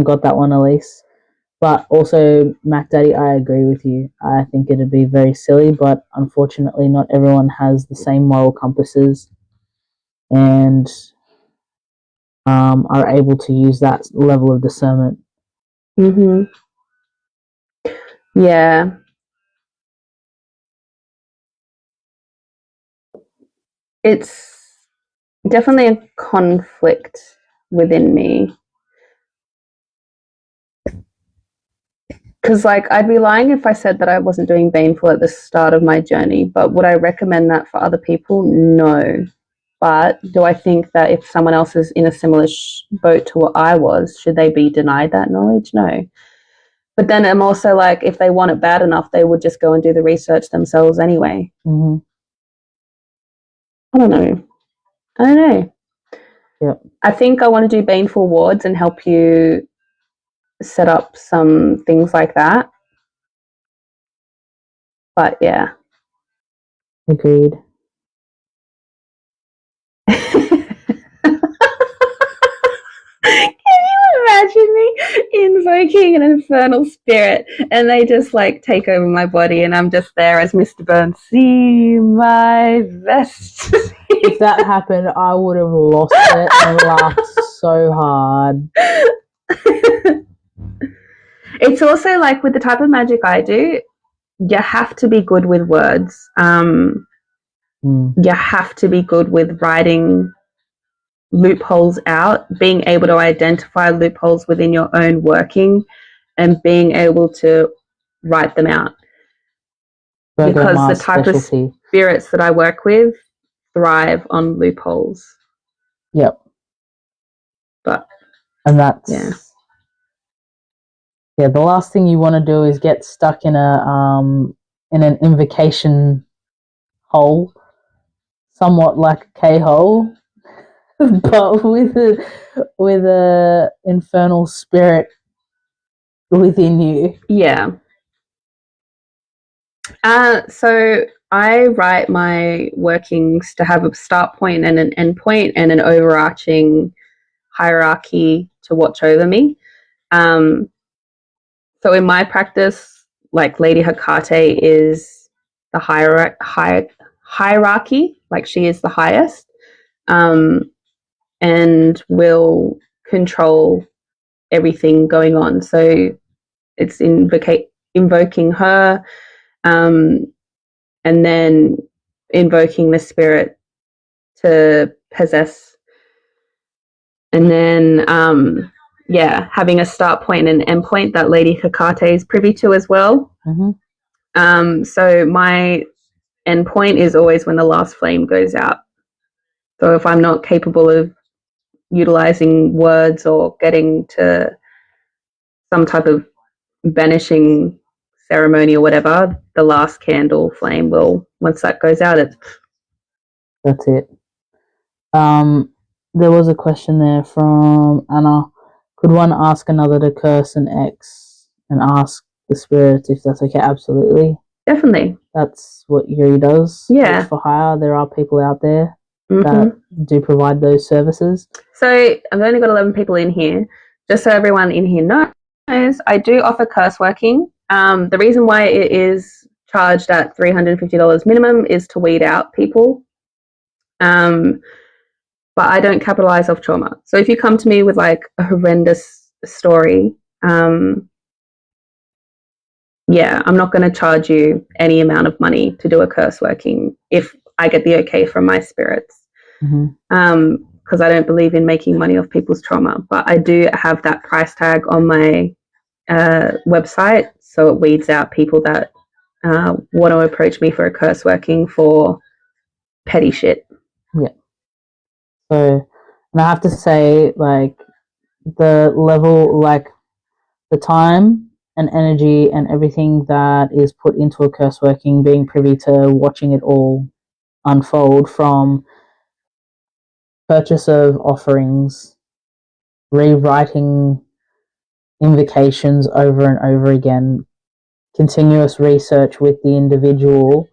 got that one, Elise. But also, Mac Daddy, I agree with you. I think it'd be very silly, but unfortunately, not everyone has the same moral compasses and are able to use that level of discernment. Mm-hmm. Yeah. It's definitely a conflict within me. Because, like, I'd be lying if I said that I wasn't doing baneful at the start of my journey, but would I recommend that for other people? No. But do I think that if someone else is in a similar boat to what I was, should they be denied that knowledge? No. But then I'm also like, if they want it bad enough, they would just go and do the research themselves anyway. Mm-hmm. I don't know. Yep. I think I want to do baneful wards and help you set up some things like that. But yeah. Agreed. Can you imagine me invoking an infernal spirit, and they just like take over my body, and I'm just there as Mr. Burns. See my vest. If that happened, I would have lost it and laughed so hard. It's also like with the type of magic I do, you have to be good with words. You have to be good with writing loopholes out, being able to identify loopholes within your own working, and being able to write them out. Because the type of spirits that I work with thrive on loopholes. Yep. And that's the last thing you want to do is get stuck in an invocation hole, somewhat like a K-hole, but with a infernal spirit within you. Yeah. So I write my workings to have a start point and an end point and an overarching hierarchy to watch over me. So in my practice, like Lady Hecate is the hierarchy, like she is the highest, and will control everything going on. So it's invoking her, and then invoking the spirit to possess, and then having a start point and end point that Lady Hecate is privy to as well. So my end point is always when the last flame goes out. So if I'm not capable of utilizing words or getting to some type of banishing ceremony or whatever, the last candle flame will, once that goes out, that's it. There was a question there from Anna. Could one ask another to curse an ex and ask the spirits if that's okay? Absolutely. Definitely. That's what Yuri does. Yeah. For hire. There are people out there that do provide those services. So I've only got 11 people in here. Just so everyone in here knows, I do offer curse working. The reason why it is charged at $350 minimum is to weed out people. But I don't capitalize off trauma. So if you come to me with like a horrendous story, I'm not going to charge you any amount of money to do a curse working if I get the okay from my spirits. Because I don't believe in making money off people's trauma. But I do have that price tag on my website, so it weeds out people that want to approach me for a curse working for petty shit. Yeah. So, and I have to say, like, the level, like, the time and energy and everything that is put into a curse working, being privy to watching it all unfold, from purchase of offerings, rewriting invocations over and over again, continuous research with the individual,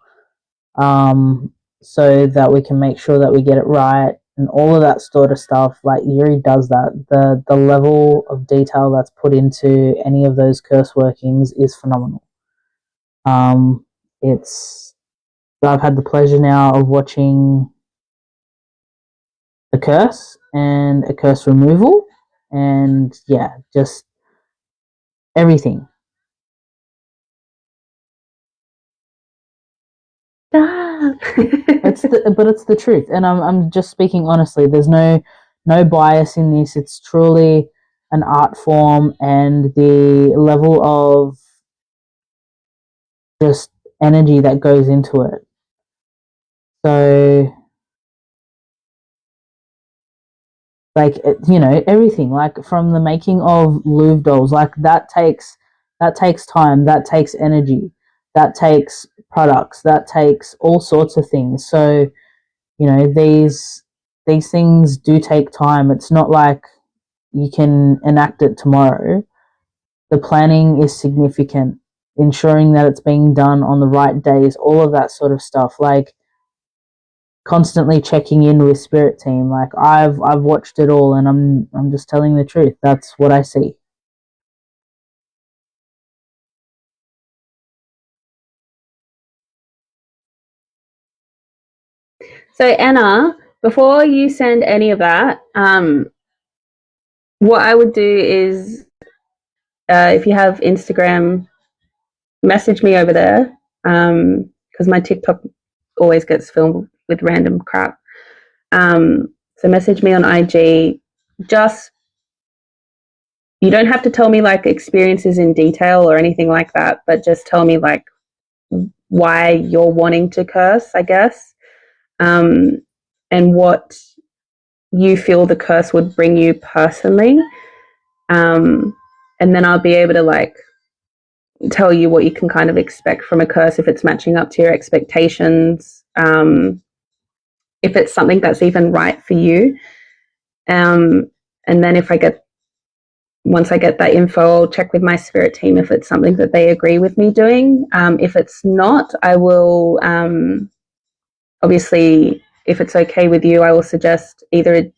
so that we can make sure that we get it right, and all of that sort of stuff. Like, Yuri does that. The level of detail that's put into any of those curse workings is phenomenal. I've had the pleasure now of watching a curse and a curse removal, and just everything. It's the truth, and I'm just speaking honestly. There's no bias in this. It's truly an art form, and the level of just energy that goes into it. So, like, everything, like from the making of Louvre dolls, like that takes time, that takes energy, that takes products, that takes all sorts of things. So, these things do take time. It's not like you can enact it tomorrow. The planning is significant, ensuring that it's being done on the right days, all of that sort of stuff. Like, constantly checking in with Spirit Team. Like, I've watched it all, and I'm just telling the truth. That's what I see. So Anna, before you send any of that, what I would do is, if you have Instagram, message me over there, because my TikTok always gets filled with random crap. So message me on IG. Just, you don't have to tell me like experiences in detail or anything like that, but just tell me like why you're wanting to curse, I guess, and what you feel the curse would bring you personally. And then I'll be able to like tell you what you can kind of expect from a curse, if it's matching up to your expectations, if it's something that's even right for you. And then once I get that info, I'll check with my spirit team if it's something that they agree with me doing. If it's not, I will, obviously, if it's okay with you, I will suggest either a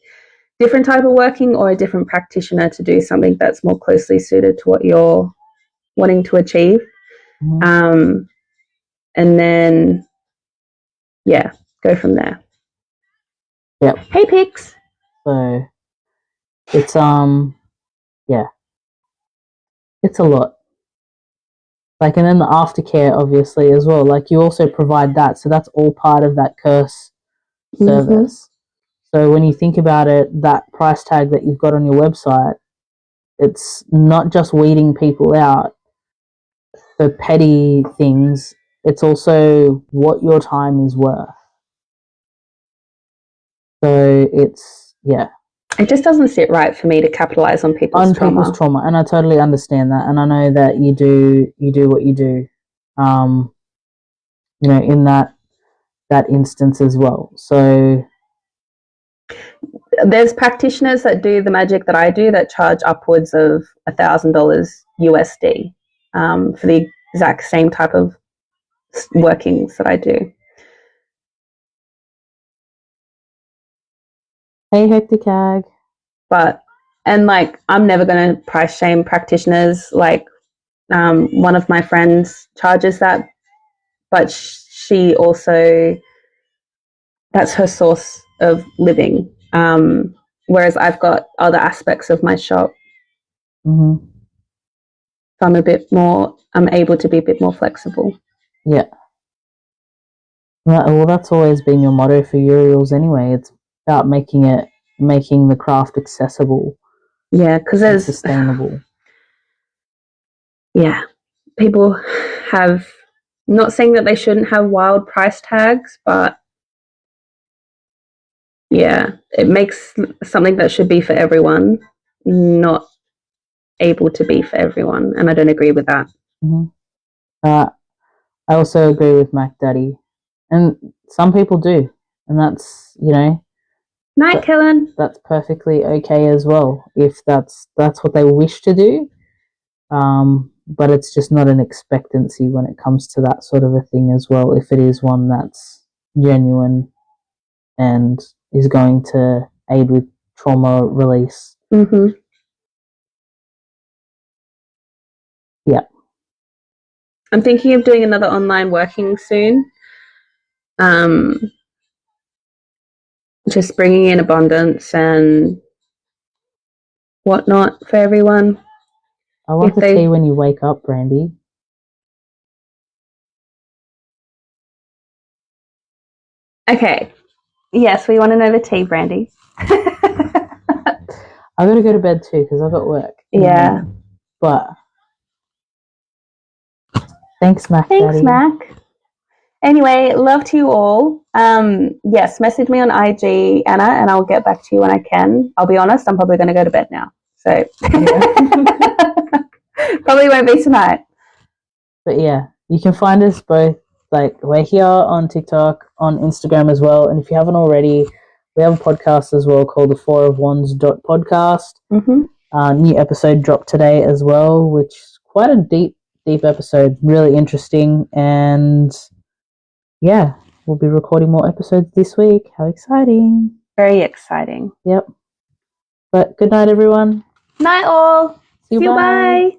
different type of working or a different practitioner to do something that's more closely suited to what you're wanting to achieve. And then, yeah, go from there. Yep. Hey, Pix. So it's yeah, it's a lot. Like, and then the aftercare, obviously, as well. Like, you also provide that, so that's all part of that curse service. So when you think about it, that price tag that you've got on your website, it's not just weeding people out for petty things. It's also what your time is worth. So it's, yeah. It just doesn't sit right for me to capitalize on people's trauma. And I totally understand that, and I know that you do what you do, you know, in that instance as well. So there's practitioners that do the magic that I do that charge upwards of $1,000 USD for the exact same type of workings that I do. Hey, Hectic Hag. And like, I'm never going to price shame practitioners. Like, one of my friends charges that, but she also, that's her source of living. Whereas I've got other aspects of my shop. Mm-hmm. So I'm able to be a bit more flexible. Yeah. Well, that's always been your motto for Uriel's anyway. It's about making the craft accessible. Yeah, because there's sustainable. Yeah, people have, not saying that they shouldn't have wild price tags, but yeah, it makes something that should be for everyone not able to be for everyone, and I don't agree with that. Mm-hmm. I also agree with Mac Daddy, and some people do, and that's, you know, Night, Kellen. That's perfectly okay as well if that's what they wish to do. But it's just not an expectancy when it comes to that sort of a thing as well. If it is one that's genuine and is going to aid with trauma release. Mm-hmm. Yeah. I'm thinking of doing another online working soon. Just bringing in abundance and whatnot for everyone. I want the tea when you wake up, Brandy. Okay. Yes, we want to know the tea, Brandy. I've got to go to bed too because I've got work. Yeah. But thanks, Mac. Thanks, Mac. Anyway, love to you all. Yes, message me on IG, Anna, and I'll get back to you when I can. I'll be honest, I'm probably going to go to bed now. So probably won't be tonight. But yeah, you can find us both. Like, we're here on TikTok, on Instagram as well. And if you haven't already, we have a podcast as well called the Four of Wands podcast. Mm-hmm. New episode dropped today as well, which is quite a deep episode, really interesting. And yeah, we'll be recording more episodes this week. How exciting. Very exciting. Yep. But good night, everyone. Night all. See you, bye.